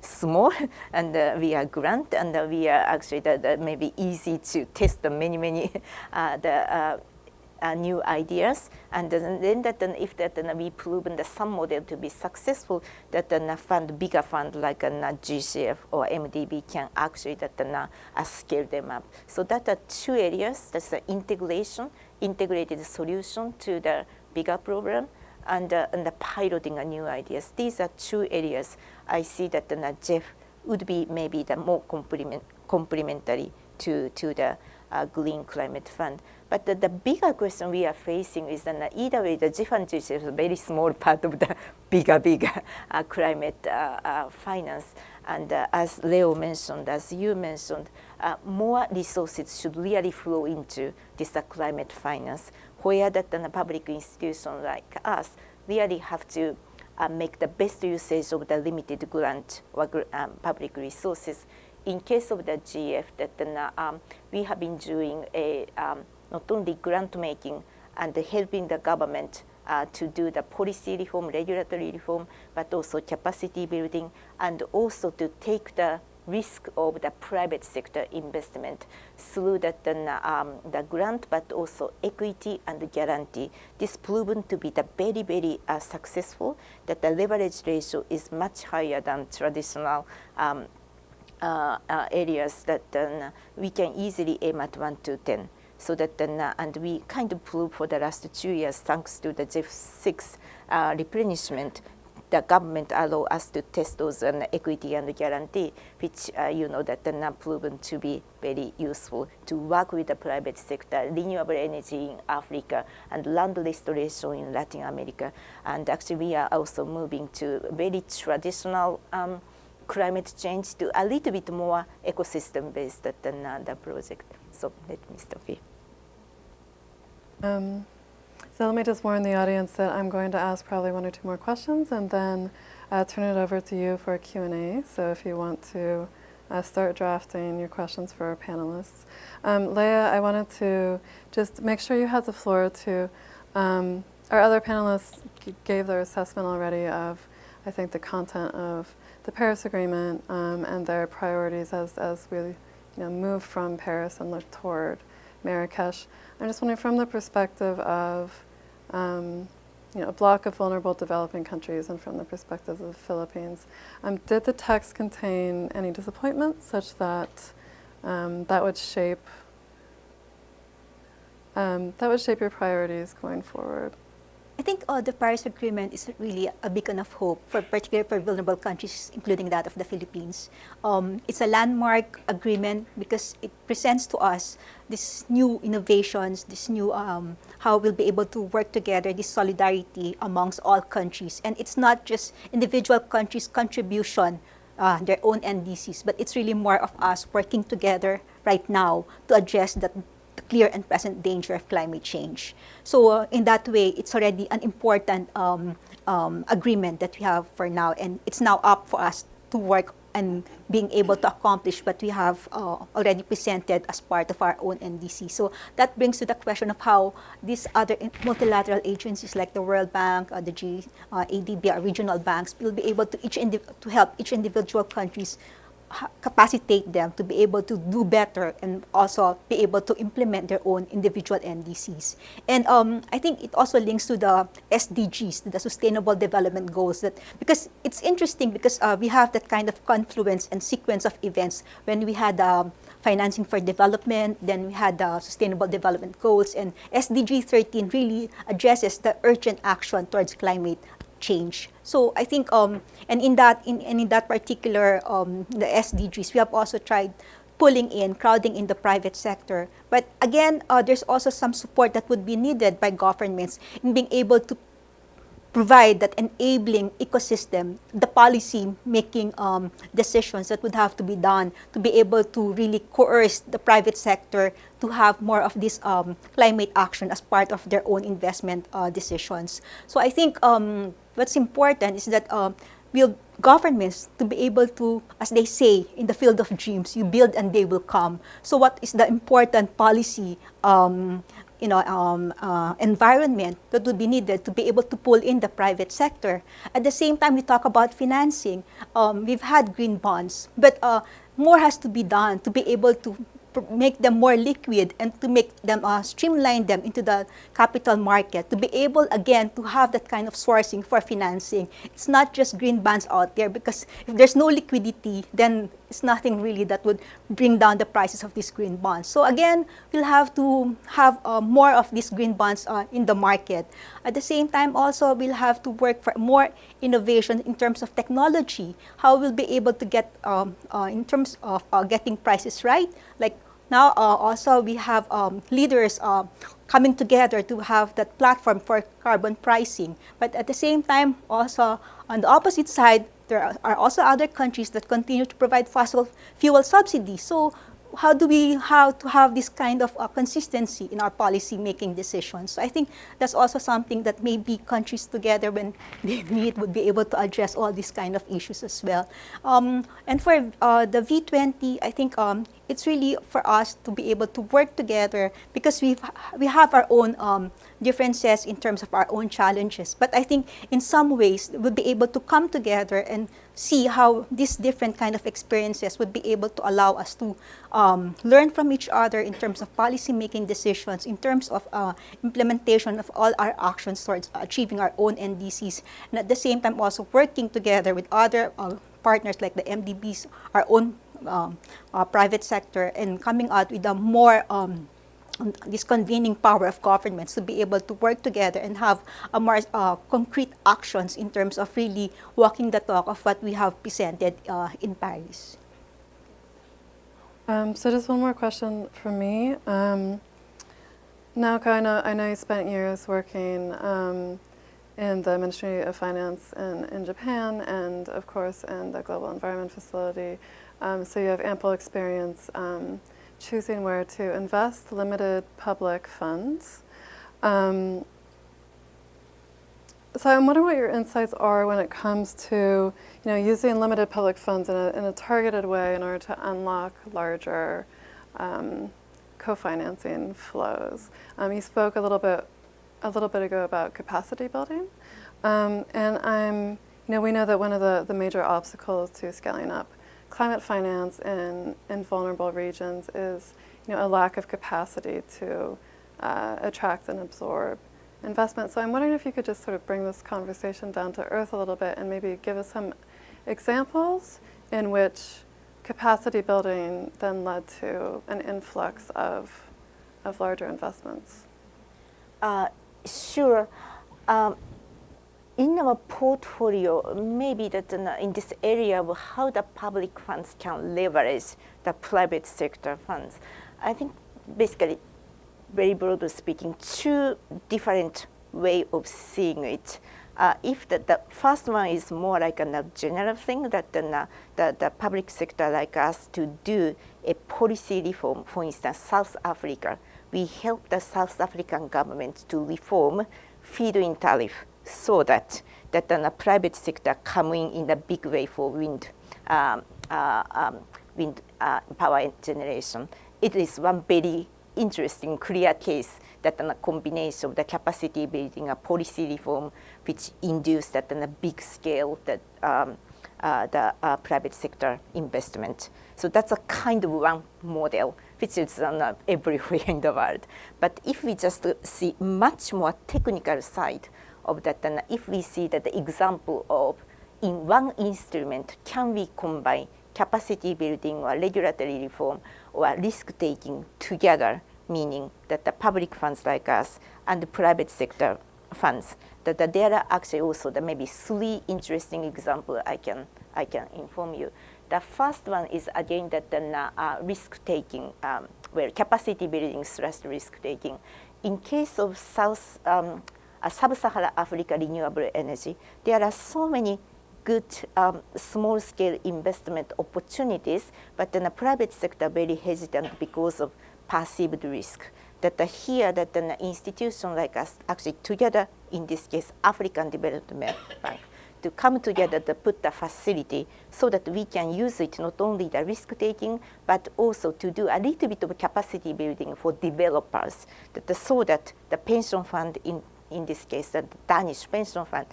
Speaker 5: small and we are grant and we are actually maybe easy to test the many new ideas, and then that if that we proven the some model to be successful, that bigger fund like GCF or MDB can actually scale them up. So that are two areas. That's the integrated solution to the bigger program, and the piloting new ideas. These are two areas I see that GEF would be maybe the more complementary to the Green Climate Fund. But the bigger question we are facing is that either way, the GEF and GCF is a very small part of the bigger climate finance. And as Leo mentioned, as you mentioned, more resources should really flow into this climate finance, where that the public institutions like us really have to make the best usage of the limited grant or public resources. In case of the GF, that we have been doing not only grant making and helping the government to do the policy reform, regulatory reform, but also capacity building, and also to take the risk of the private sector investment through that the grant, but also equity and guarantee. This proven to be the very successful, that the leverage ratio is much higher than traditional areas that we can easily aim at 1 to 10. So that and we kind of proved for the last 2 years, thanks to the GEF6 replenishment, the government allow us to test those equity and guarantee, which that proven to be very useful to work with the private sector, renewable energy in Africa, and land restoration in Latin America. And actually, we are also moving to very traditional climate change to a little bit more ecosystem-based than the project. So let me stop here.
Speaker 2: So let me just warn the audience that I'm going to ask probably 1 or 2 more questions and then turn it over to you for a Q&A. So if you want to start drafting your questions for our panelists. Leah, I wanted to just make sure you had the floor to, our other panelists gave their assessment already of, I think, the content of the Paris Agreement and their priorities as we move from Paris and look toward Marrakesh. I'm just wondering, from the perspective of a block of vulnerable developing countries and from the perspective of the Philippines, did the text contain any disappointment such that that would shape your priorities going forward?
Speaker 4: I think the Paris Agreement is really a beacon of hope, particularly for vulnerable countries, including that of the Philippines. It's a landmark agreement because it presents to us these new innovations, this new how we'll be able to work together, this solidarity amongst all countries. And it's not just individual countries' contribution, their own NDCs, but it's really more of us working together right now to address that clear and present danger of climate change. So in that way, it's already an important agreement that we have for now, and it's now up for us to work and being able to accomplish what we have already presented as part of our own NDC. So that brings to the question of how these other multilateral agencies like the World Bank, the ADB, our regional banks, will be able to help each individual countries capacitate them to be able to do better and also be able to implement their own individual NDCs. And I think it also links to the SDGs, to the Sustainable Development Goals, because it's interesting because we have that kind of confluence and sequence of events when we had financing for development, then we had the Sustainable Development Goals, and SDG 13 really addresses the urgent action towards climate change. So I think, and in that particular, the SDGs, we have also tried crowding in the private sector. But again, there's also some support that would be needed by governments in being able to provide that enabling ecosystem, the policy making decisions that would have to be done to be able to really coerce the private sector to have more of this climate action as part of their own investment decisions. So I think what's important is that will governments to be able to, as they say in the field of dreams, you build and they will come. So what is the important policy environment that would be needed to be able to pull in the private sector? At the same time, we talk about financing. We've had green bonds, but more has to be done to be able to make them more liquid and to make them streamline them into the capital market, to be able again to have that kind of sourcing for financing. It's not just green bonds out there, because if there's no liquidity, then it's nothing really that would bring down the prices of these green bonds. So again, we'll have to have more of these green bonds in the market. At the same time, also we'll have to work for more innovation in terms of technology. How we'll be able to get in terms of getting prices right. Like now, also we have leaders coming together to have that platform for carbon pricing. But at the same time, also on the opposite side, there are also other countries that continue to provide fossil fuel subsidies. So how do we have to have this kind of consistency in our policy making decisions? So I think that's also something that maybe countries together, when they meet, would be able to address all these kind of issues as well. And for the V20, I think it's really for us to be able to work together, because we have our own differences in terms of our own challenges. But I think in some ways we'll be able to come together and see how these different kind of experiences would be able to allow us to learn from each other in terms of policy making decisions, in terms of implementation of all our actions towards achieving our own NDCs, and at the same time also working together with other partners like the MDBs, our own private sector, and coming out with a more this convening power of governments to be able to work together and have a more concrete actions in terms of really walking the talk of what we have presented in Paris.
Speaker 2: So just one more question from me. Naoko, I know you spent years working in the Ministry of Finance in Japan, and of course in the Global Environment Facility. So you have ample experience choosing where to invest limited public funds. So I'm wondering what your insights are when it comes to using limited public funds in a targeted way in order to unlock larger co-financing flows. You spoke a little bit ago about capacity building, and we know that one of the major obstacles to scaling up climate finance in vulnerable regions is a lack of capacity to attract and absorb investment. So I'm wondering if you could just sort of bring this conversation down to earth a little bit and maybe give us some examples in which capacity building then led to an influx of larger investments.
Speaker 5: Sure. In our portfolio, maybe that in this area of how the public funds can leverage the private sector funds, I think basically, very broadly speaking, two different ways of seeing it. If the first one is more like a general thing that the public sector like us to do a policy reform, for instance, South Africa, we help the South African government to reform feed-in tariff so that the private sector come in a big way for wind power generation. It is one very interesting, clear case that a combination of the capacity building, a policy reform, which induced that on a big scale that the private sector investment. So that's a kind of one model which is everywhere in the world. But if we just see much more technical side of that, and if we see that the example of in one instrument, can we combine capacity building or regulatory reform or risk taking together, meaning that the public funds like us and the private sector funds, that there are actually also there may be three interesting examples I can inform you. The first one is again that the risk taking, where capacity building / risk taking. In case of South Sub-Saharan Africa renewable energy. There are so many good small-scale investment opportunities, but then the private sector very hesitant because of perceived risk. That here, that an institution like us actually together, in this case, African Development Bank, to come together to put the facility so that we can use it not only the risk taking, but also to do a little bit of capacity building for developers, so that the pension fund, in this case, the Danish pension fund,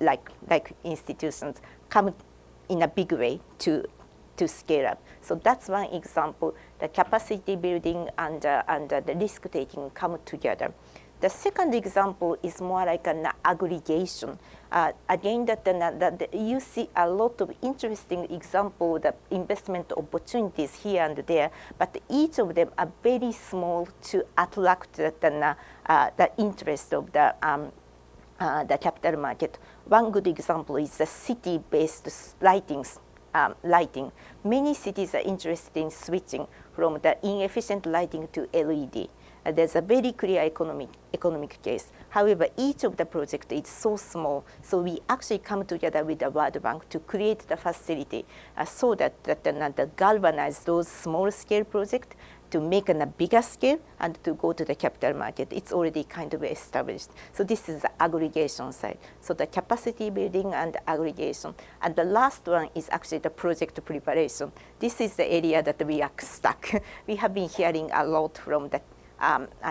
Speaker 5: like institutions, come in a big way to scale up. So that's one example. The capacity building and the risk taking come together. The second example is more like an aggregation. Again, that you see a lot of interesting examples, the investment opportunities here and there, but each of them are very small to attract the interest of the capital market. One good example is the city-based lighting. Many cities are interested in switching from the inefficient lighting to LED. There's a very clear economic case. However, each of the projects is so small, so we actually come together with the World Bank to create the facility so that galvanize those small-scale projects to make on a bigger scale and to go to the capital market. It's already kind of established. So this is the aggregation side. So the capacity building and aggregation. And the last one is actually the project preparation. This is the area that we are stuck. We have been hearing a lot from the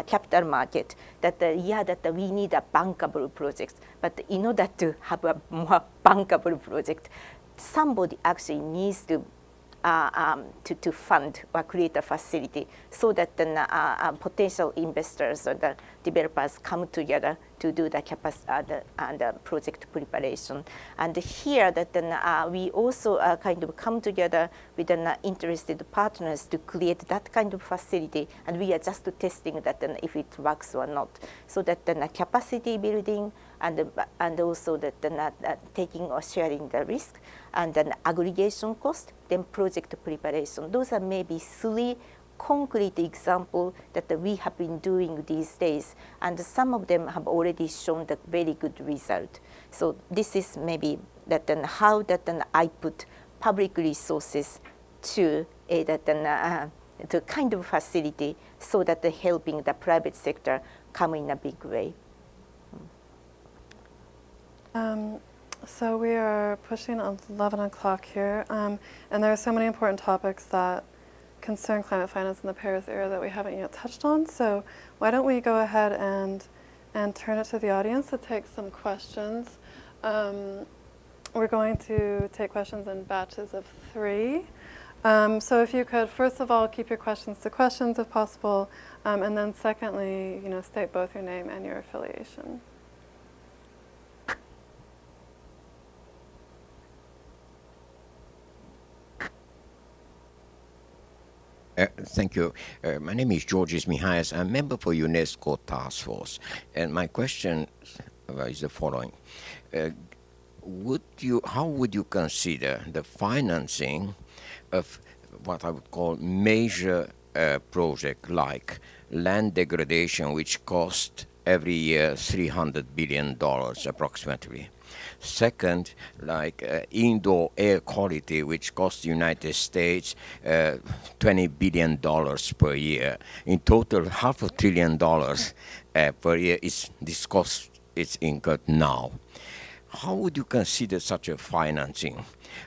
Speaker 5: capital market that that we need a bankable project. But in order to have a more bankable project, somebody actually needs to fund or create a facility so that the potential investors or the developers come together to do the capacity and the project preparation. And here that we also kind of come together with interested partners to create that kind of facility, and we are just testing that if it works or not. So that the capacity building and also that taking or sharing the risk, and then aggregation cost, then project preparation. Those are maybe 3 concrete examples that we have been doing these days, and some of them have already shown the very good result. So this is maybe that how that I put public resources to to kind of facility so that helping the private sector come in a big way.
Speaker 2: So we are pushing 11 o'clock here, and there are so many important topics that concern climate finance in the Paris era that we haven't yet touched on. So why don't we go ahead and turn it to the audience to take some questions. We're going to take questions in batches of 3. So if you could, first of all, keep your questions to questions if possible, and then secondly, state both your name and your affiliation.
Speaker 6: Thank you. My name is Georges Mihais. I'm a member for UNESCO Task Force. And my question is the following. How would you consider the financing of what I would call major project like land degradation, which cost every year $300 billion approximately? Second, like indoor air quality, which costs the United States $20 billion per year. In total, $500 billion per year this cost is incurred now. How would you consider such a financing?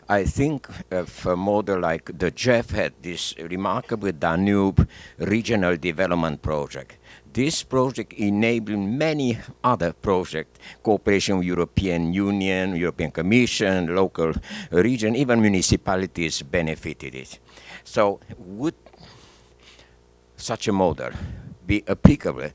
Speaker 6: I think of a model like the GEF had this remarkable Danube Regional Development Project. This project enabled many other projects, cooperation with European Union, European Commission, local region, even municipalities benefited it. So would such a model be applicable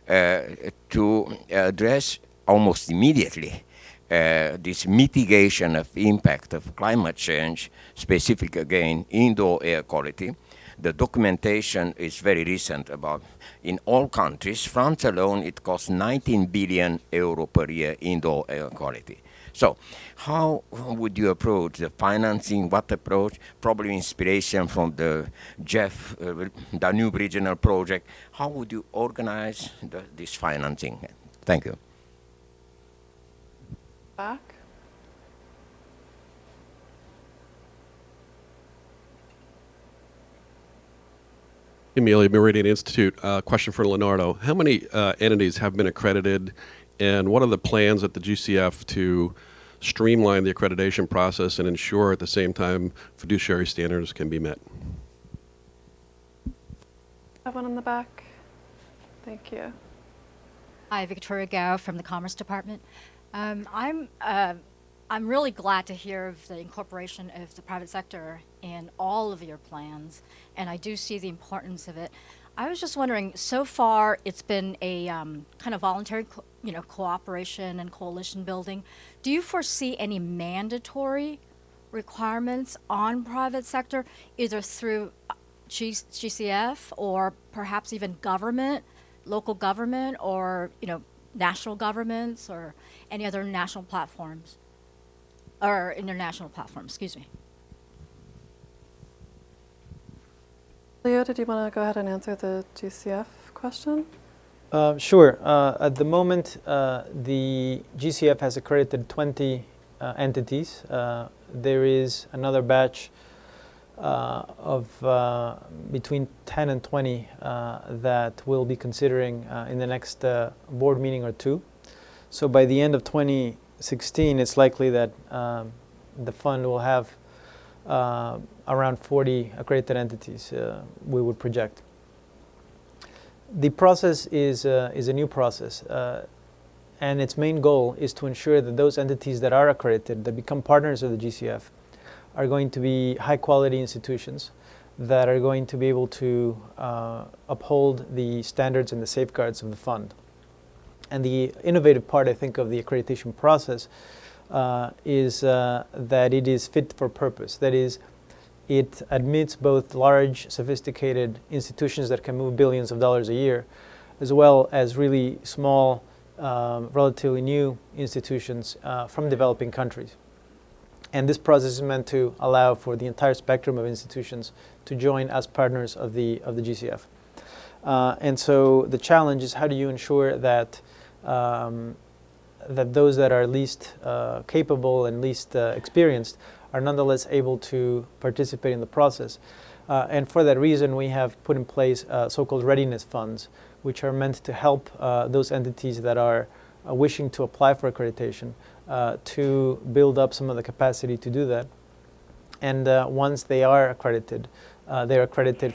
Speaker 6: to address almost immediately this mitigation of impact of climate change, specific again indoor air quality? The documentation is very recent about in all countries. France alone, it costs 19 billion euro per year indoor air quality. So how would you approach the financing? What approach? Probably inspiration from the GEF, Danube Regional Project. How would you organize this financing? Thank you.
Speaker 2: Back.
Speaker 7: Amelia, Meridian Institute. Question for Leonardo. How many entities have been accredited, and what are the plans at the GCF to streamline the accreditation process and ensure at the same time fiduciary standards can be met?
Speaker 2: Have one in the back. Thank you.
Speaker 8: Hi, Victoria Gao from the Commerce Department. I'm really glad to hear of the incorporation of the private sector in all of your plans, and I do see the importance of it. I was just wondering, so far it's been a kind of voluntary, cooperation and coalition building. Do you foresee any mandatory requirements on private sector, either through GCF or perhaps even government, local government, or national governments or any other national platforms or international platforms? Excuse me.
Speaker 2: Leo, did you want to go ahead and answer the GCF question?
Speaker 3: Sure. At the moment, the GCF has accredited 20 entities. There is another batch of between 10 and 20 that we'll be considering in the next board meeting or two. So by the end of 2016, it's likely that the fund will have around 40 accredited entities, we would project. The process is a new process, and its main goal is to ensure that those entities that are accredited, that become partners of the GCF, are going to be high-quality institutions that are going to be able to uphold the standards and the safeguards of the fund. And the innovative part, I think, of the accreditation process is that it is fit for purpose. That is, it admits both large, sophisticated institutions that can move billions of dollars a year, as well as really small, relatively new institutions from developing countries. And this process is meant to allow for the entire spectrum of institutions to join as partners of the GCF. And so the challenge is, how do you ensure that that those that are least capable and least experienced are nonetheless able to participate in the process. And for that reason, we have put in place so-called readiness funds, which are meant to help those entities that are wishing to apply for accreditation to build up some of the capacity to do that. And once they are accredited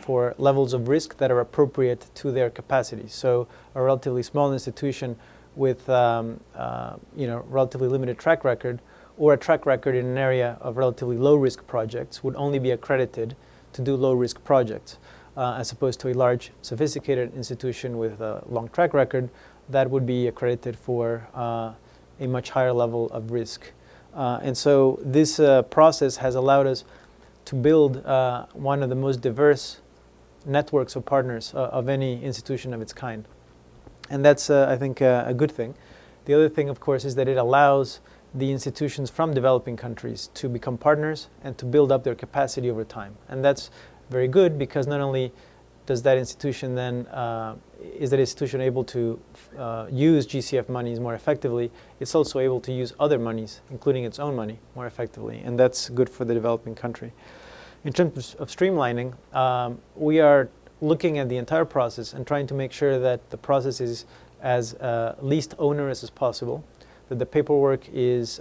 Speaker 3: for levels of risk that are appropriate to their capacity. So a relatively small institution with relatively limited track record, or a track record in an area of relatively low-risk projects, would only be accredited to do low-risk projects, as opposed to a large, sophisticated institution with a long track record that would be accredited for a much higher level of risk. And so this process has allowed us to build one of the most diverse networks of partners of any institution of its kind. And that's, I think, a good thing. The other thing, of course, is that it allows the institutions from developing countries to become partners and to build up their capacity over time. And that's very good, because not only does that institution then, is that institution able to use GCF monies more effectively, it's also able to use other monies, including its own money, more effectively. And that's good for the developing country. In terms of streamlining, we are looking at the entire process and trying to make sure that the process is as least onerous as possible, that the paperwork is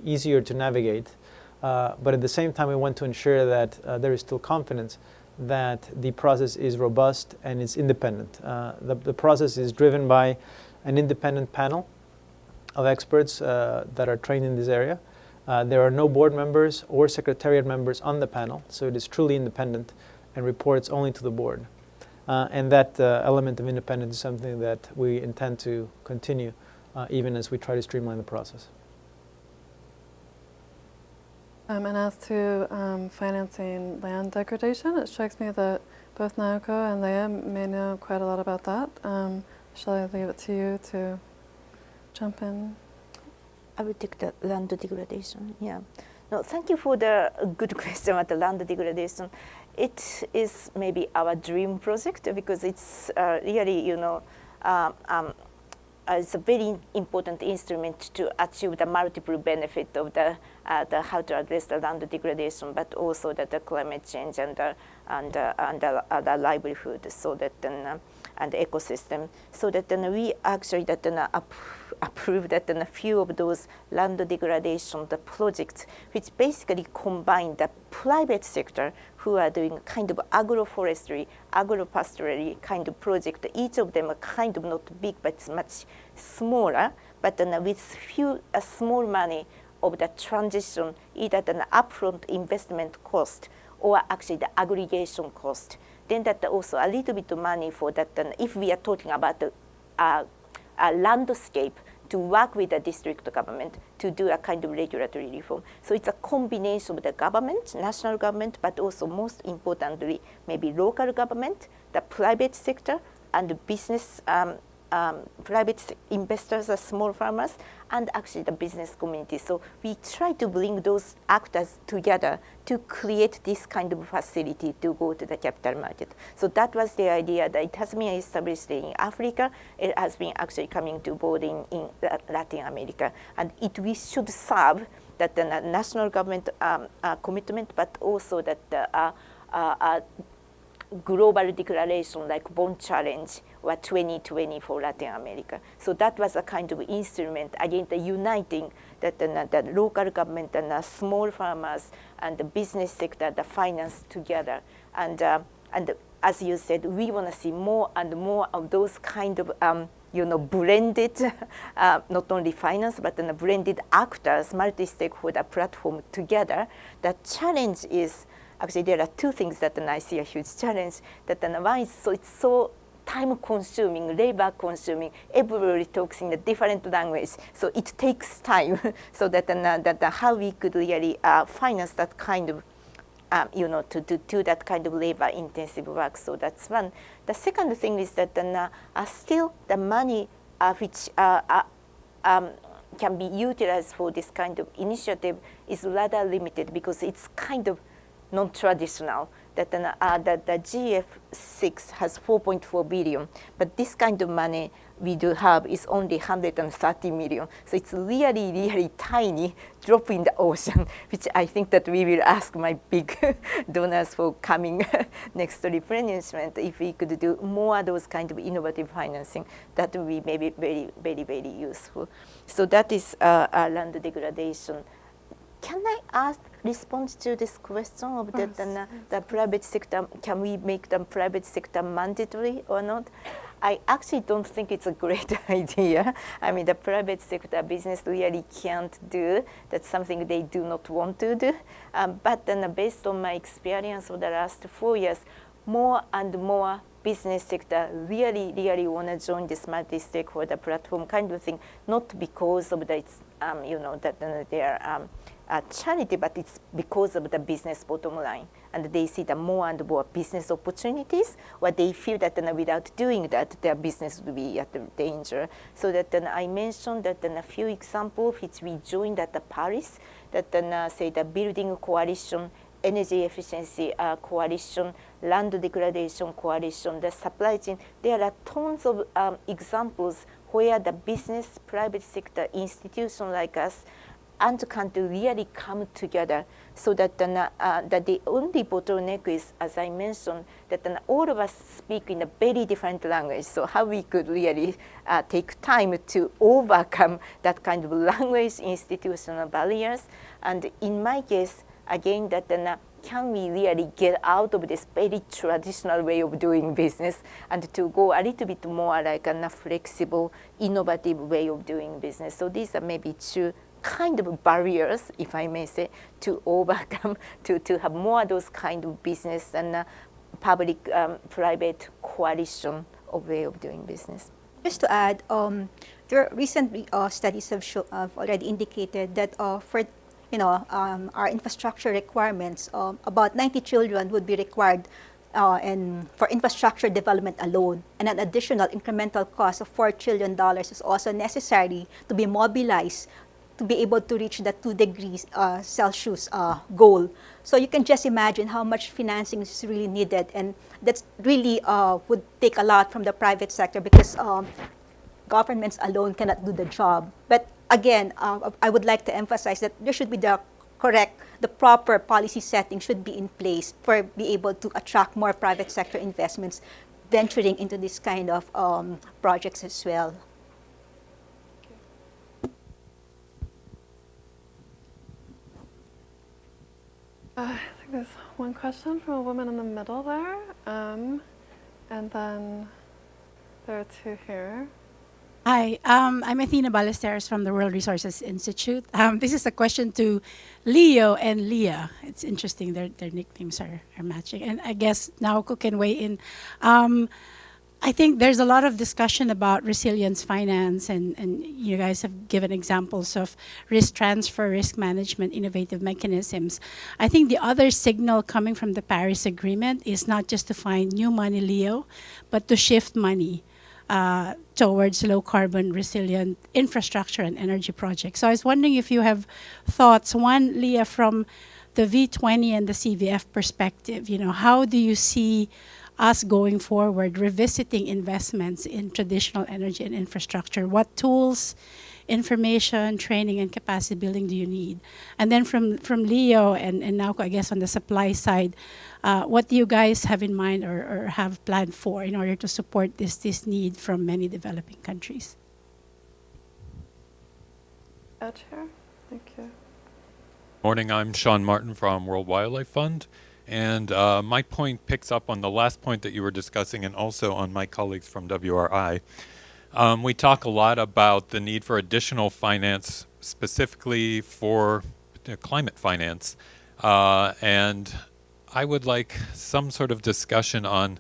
Speaker 3: easier to navigate, but at the same time we want to ensure that there is still confidence that the process is robust and is independent. The process is driven by an independent panel of experts that are trained in this area. There are no board members or secretariat members on the panel, so it is truly independent and reports only to the board. And that element of independence is something that we intend to continue even as we try to streamline the process.
Speaker 2: And as to financing land degradation, it strikes me that both Naoko and Leah may know quite a lot about that. Shall I leave it to you to jump in?
Speaker 5: I will take the land degradation. Yeah. No, thank you for the good question about the land degradation. It is maybe our dream project, because it's really, it's a very important instrument to achieve the multiple benefit of the how to address the land degradation, but also the climate change and the livelihood, so that and the ecosystem, so that we actually approve that a few of those land degradation the projects, which basically combine the private sector who are doing kind of agroforestry, agropastorally kind of project. Each of them are kind of not big, but it's much smaller, but with few small money of the transition, either an upfront investment cost or actually the aggregation cost. Then that also a little bit of money for that. If we are talking about a landscape, to work with the district government to do a kind of regulatory reform. So it's a combination of the government, national government, but also most importantly, maybe local government, the private sector, and the business, private investors, small farmers, and actually the business community. So we try to bring those actors together to create this kind of facility to go to the capital market. So that was the idea that it has been established in Africa. It has been actually coming to board in Latin America. And we should serve that the national government commitment, but also that the global declaration like Bond Challenge or 2020 for Latin America. So that was a kind of instrument, again, the uniting that the local government and the small farmers and the business sector, the finance together. And as you said, we want to see more and more of those kind of blended, not only finance, but then blended actors, multi-stakeholder platform together. The challenge is, actually, there are two things that I see a huge challenge. That one is it's so time-consuming, labor-consuming. Everybody talks in a different language, so it takes time. So that how we could really finance that kind of, to do that kind of labor-intensive work. So that's one. The second thing is that still the money which can be utilized for this kind of initiative is rather limited because it's kind of non-traditional. That the GF6 has 4.4 billion, but this kind of money we do have is only 130 million. So it's really, really tiny drop in the ocean, which I think that we will ask my big donors for coming next replenishment if we could do more of those kind of innovative financing. That would be maybe very, very, very useful. So that is land degradation. Can I respond to this question of the private sector? Can we make the private sector mandatory or not? I actually don't think it's a great idea. I mean, the private sector business really can't do. That's something they do not want to do. But then based on my experience of the last 4 years, more and more business sector really, really want to join this multi-stakeholder platform kind of thing, not because of the, that they are charity, but it's because of the business bottom line. And they see the more and more business opportunities, or they feel that without doing that, their business will be at danger. So that I mentioned that a few examples which we joined at the Paris, that say the building coalition, energy efficiency coalition, land degradation coalition, the supply chain. There are tons of examples where the business, private sector, institution like us, and country really come together, so that that the only bottleneck is, as I mentioned, that all of us speak in a very different language. So how we could really take time to overcome that kind of language institutional barriers. And in my case, again, that can we really get out of this very traditional way of doing business and to go a little bit more like a flexible, innovative way of doing business? So these are maybe two kind of barriers, if I may say, to overcome, to have more of those kind of business and public-private coalition of way of doing business.
Speaker 4: Just to add, there are recent studies have already indicated that for our infrastructure requirements, about 90 trillion would be required for infrastructure development alone, and an additional incremental cost of $4 trillion is also necessary to be mobilized to be able to reach the 2 degrees Celsius goal. So you can just imagine how much financing is really needed, and that's really would take a lot from the private sector, because governments alone cannot do the job. But again, I would like to emphasize that there should be the proper policy setting should be in place for be able to attract more private sector investments venturing into this kind of projects as well.
Speaker 2: I think there's one question from a woman in the middle there, and then there are two here.
Speaker 9: Hi, I'm Athena Ballesteros from the World Resources Institute. This is a question to Leo and Leah. It's interesting, their nicknames are matching. And I guess Naoko can weigh in. I think there's a lot of discussion about resilience finance, and you guys have given examples of risk transfer, risk management, innovative mechanisms. I think the other signal coming from the Paris Agreement is not just to find new money, Leo, but to shift money towards low carbon resilient infrastructure and energy projects. So I was wondering if you have thoughts, one, Leah, from the V20 and the CVF perspective, how do you see us going forward, revisiting investments in traditional energy and infrastructure? What tools, information, training, and capacity building do you need? And then from Leo and Naoko, I guess on the supply side, what do you guys have in mind or have planned for in order to support this need from many developing countries?
Speaker 2: Chair, thank you.
Speaker 10: Morning, I'm Sean Martin from World Wildlife Fund. And my point picks up on the last point that you were discussing and also on my colleagues from WRI. We talk a lot about the need for additional finance, specifically for climate finance. And I would like some sort of discussion on,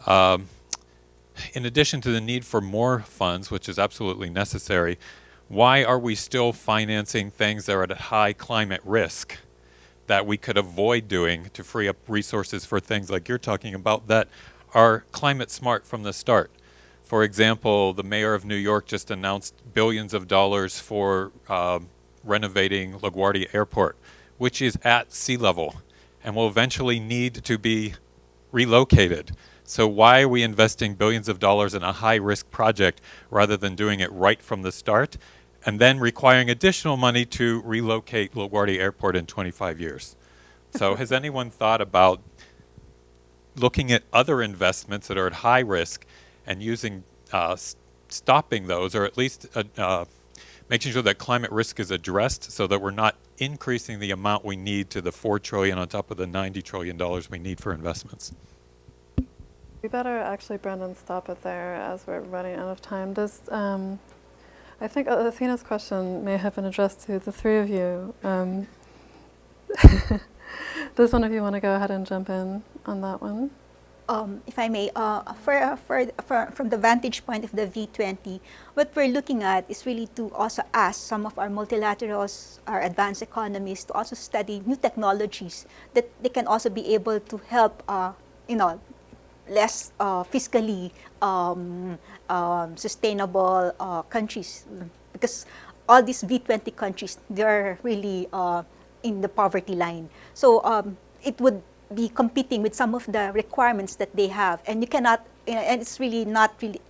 Speaker 10: in addition to the need for more funds, which is absolutely necessary, why are we still financing things that are at high climate risk that we could avoid doing to free up resources for things like you're talking about that are climate smart from the start? For example, the mayor of New York just announced billions of dollars for renovating LaGuardia Airport, which is at sea level and will eventually need to be relocated. So why are we investing billions of dollars in a high-risk project rather than doing it right from the start and then requiring additional money to relocate LaGuardia Airport in 25 years? So has anyone thought about looking at other investments that are at high risk and using stopping those, or at least making sure that climate risk is addressed so that we're not increasing the amount we need to the $4 trillion on top of the $90 trillion we need for investments?
Speaker 2: We better actually, Brendan, stop it there as we're running out of time. I think Athena's question may have been addressed to the three of you. Does one of you want to go ahead and jump in on that one?
Speaker 4: If I may, from the vantage point of the V20, what we're looking at is really to also ask some of our multilaterals, our advanced economies, to also study new technologies that they can also be able to help, less fiscally sustainable countries, because all these V20 countries, they're really in the poverty line. So it would be competing with some of the requirements that they have, and you cannot, and it's really not really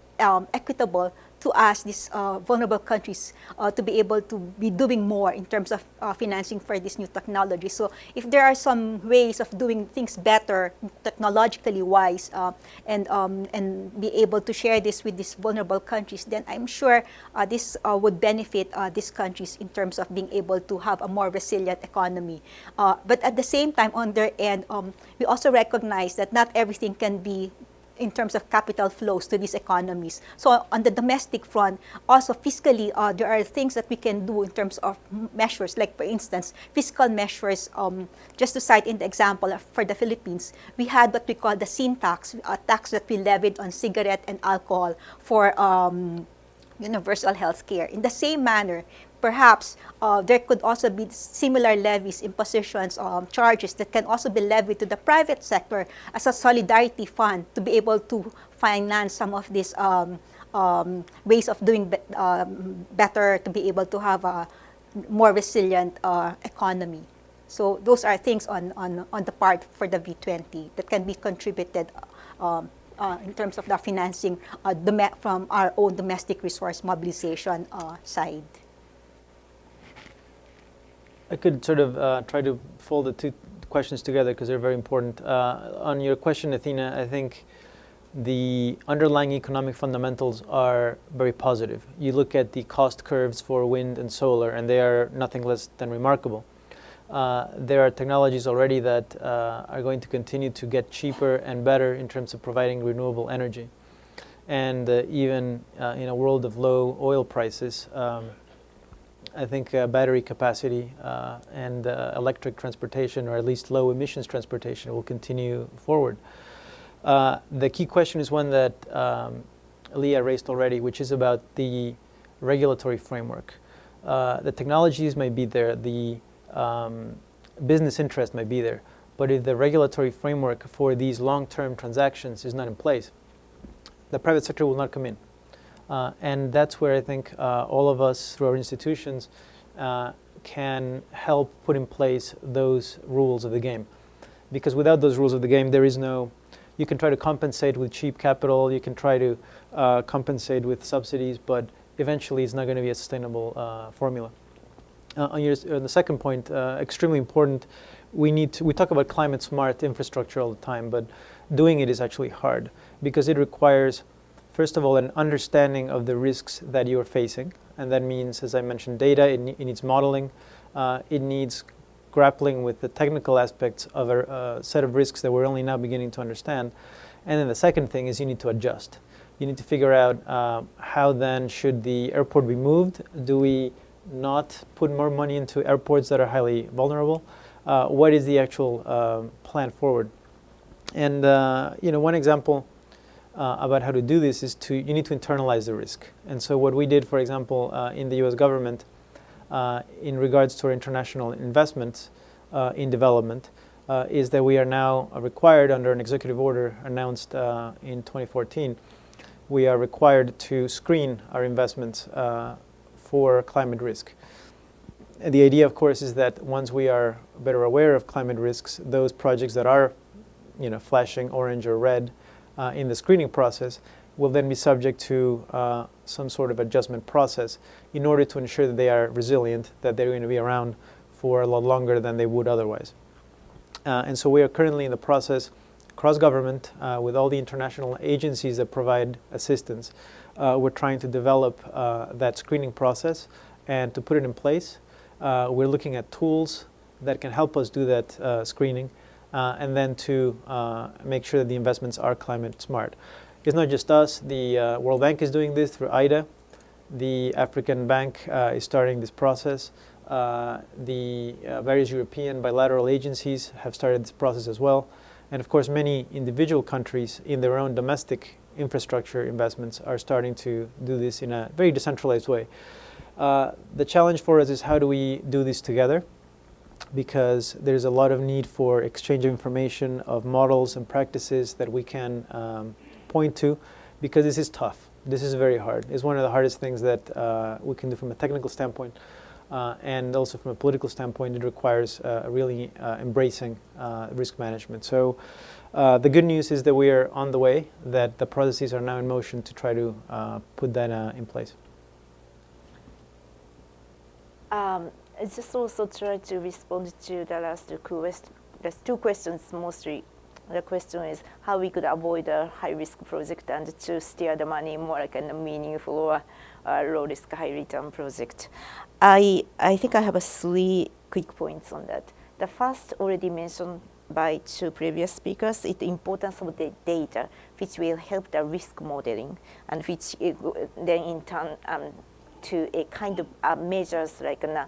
Speaker 4: equitable to ask these vulnerable countries to be able to be doing more in terms of financing for this new technology. So if there are some ways of doing things better, technologically wise, and be able to share this with these vulnerable countries, then I'm sure this would benefit these countries in terms of being able to have a more resilient economy. But at the same time, on their end, we also recognize that not everything can be in terms of capital flows to these economies. So on the domestic front, also fiscally, there are things that we can do in terms of measures, like for instance, fiscal measures. Just to cite in the example for the Philippines, we had what we call the sin tax, a tax that we levied on cigarette and alcohol for universal health care. In the same manner, perhaps there could also be similar levies, impositions, charges that can also be levied to the private sector as a solidarity fund to be able to finance some of these ways of doing better, to be able to have a more resilient economy. So those are things on the part for the V20 that can be contributed in terms of the financing from our own domestic resource mobilization side.
Speaker 3: I could sort of try to fold the two questions together because they're very important. On your question, Athena, I think the underlying economic fundamentals are very positive. You look at the cost curves for wind and solar, and they are nothing less than remarkable. There are technologies already that are going to continue to get cheaper and better in terms of providing renewable energy. And even in a world of low oil prices, I think battery capacity and electric transportation, or at least low emissions transportation, will continue forward. The key question is one that Leah raised already, which is about the regulatory framework. The technologies may be there, the business interest may be there, but if the regulatory framework for these long-term transactions is not in place, the private sector will not come in. And that's where I think all of us, through our institutions, can help put in place those rules of the game. Because without those rules of the game, there is no... You can try to compensate with cheap capital, you can try to compensate with subsidies, but eventually it's not going to be a sustainable formula. On the second point, extremely important, we talk about climate-smart infrastructure all the time, but doing it is actually hard because it requires, first of all, an understanding of the risks that you're facing. And that means, as I mentioned, data, it needs modeling, it needs grappling with the technical aspects of a set of risks that we're only now beginning to understand. And then the second thing is you need to adjust. You need to figure out how then should the airport be moved? Do we not put more money into airports that are highly vulnerable? What is the actual plan forward? And one example about how to do this is you need to internalize the risk. And so what we did, for example, in the US government, in regards to our international investments in development, is that we are now required under an executive order announced in 2014, we are required to screen our investments for climate risk. And the idea, of course, is that once we are better aware of climate risks, those projects that are flashing orange or red in the screening process will then be subject to some sort of adjustment process in order to ensure that they are resilient, that they're going to be around for a lot longer than they would otherwise. And so we are currently in the process, cross-government, with all the international agencies that provide assistance. We're trying to develop that screening process and to put it in place. We're looking at tools that can help us do that screening and then to make sure that the investments are climate smart. It's not just us. The World Bank is doing this through IDA. The African Bank is starting this process. The various European bilateral agencies have started this process as well. And of course, many individual countries in their own domestic infrastructure investments are starting to do this in a very decentralized way. The challenge for us is how do we do this together? Because there's a lot of need for exchange of information, of models and practices that we can point to, because this is tough. This is very hard. It's one of the hardest things that we can do from a technical standpoint, and also from a political standpoint. It requires really embracing risk management. So the good news is that we are on the way, that the processes are now in motion to try to put that in place.
Speaker 5: I just also try to respond to the last question. There's two questions mostly. The question is how we could avoid a high-risk project and to steer the money more like a meaningful or low-risk, high-return project. I think I have three quick points on that. The first, already mentioned by two previous speakers, is the importance of the data, which will help the risk modeling, and which then in turn to a kind of measures like an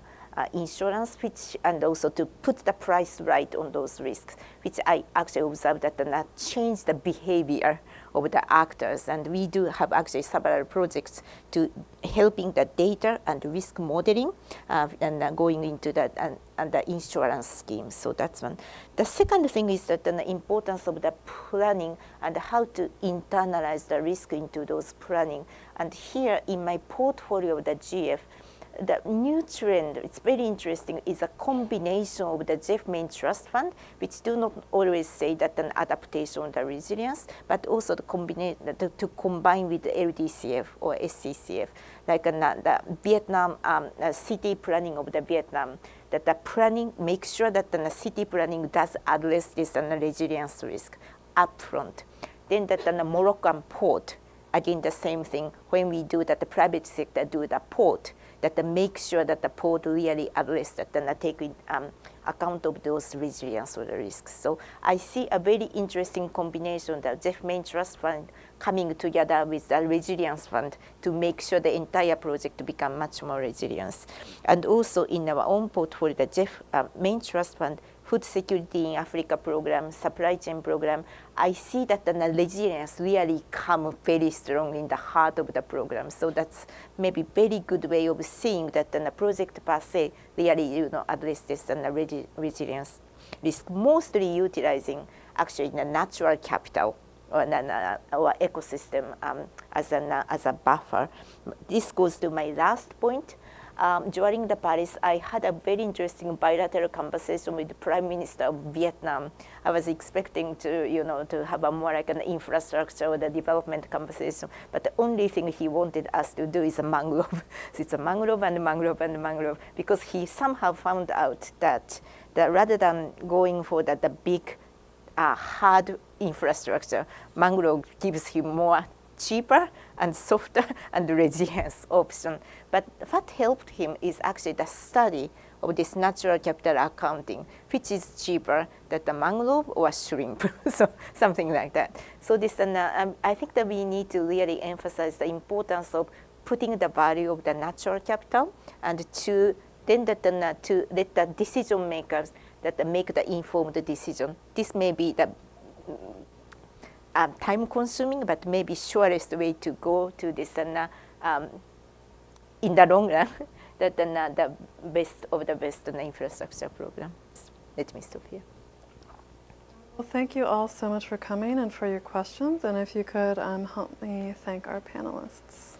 Speaker 5: insurance, which and also to put the price right on those risks, which I actually observed that change the behavior of the actors. And we do have actually several projects to helping the data and risk modeling and going into that and the insurance schemes. So that's one. The second thing is that the importance of the planning and how to internalize the risk into those planning. And here in my portfolio of the GF, the new trend, it's very interesting, is a combination of the Jeff Main Trust Fund, which do not always say that an adaptation or resilience, but also to combine with the LDCF or SCCF, like the Vietnam city planning of the Vietnam, that the planning makes sure that the city planning does address this resilience risk upfront. Then that the Moroccan port, again the same thing, when we do that, the private sector do the port, that make sure that the port really address that and take account of those resilience or the risks. So I see a very interesting combination, the Jeff Main Trust Fund coming together with the resilience fund to make sure the entire project to become much more resilient. And also in our own portfolio, the Jeff Main Trust Fund, Food Security in Africa program, supply chain program, I see that the resilience really come very strong in the heart of the program. So that's maybe very good way of seeing that the project per se really address this and resilience risk, mostly utilizing actually the natural capital or ecosystem as a buffer. This goes to my last point. During the Paris, I had a very interesting bilateral conversation with the Prime Minister of Vietnam. I was expecting to have a more like an infrastructure or the development conversation, but the only thing he wanted us to do is a mangrove. So it's a mangrove and mangrove and mangrove, because he somehow found out that rather than going for the big hard infrastructure, mangrove gives him more cheaper and softer and resilience option. But what helped him is actually the study of this natural capital accounting, which is cheaper than the mangrove or shrimp, so something like that. So this, I think that we need to really emphasize the importance of putting the value of the natural capital, and to let the decision makers that make the informed decision. This may be the time-consuming, but maybe surest way to go to this, in the long run, that the best of the best infrastructure programs. Let me stop here.
Speaker 2: Well, thank you all so much for coming and for your questions. And if you could help me thank our panelists.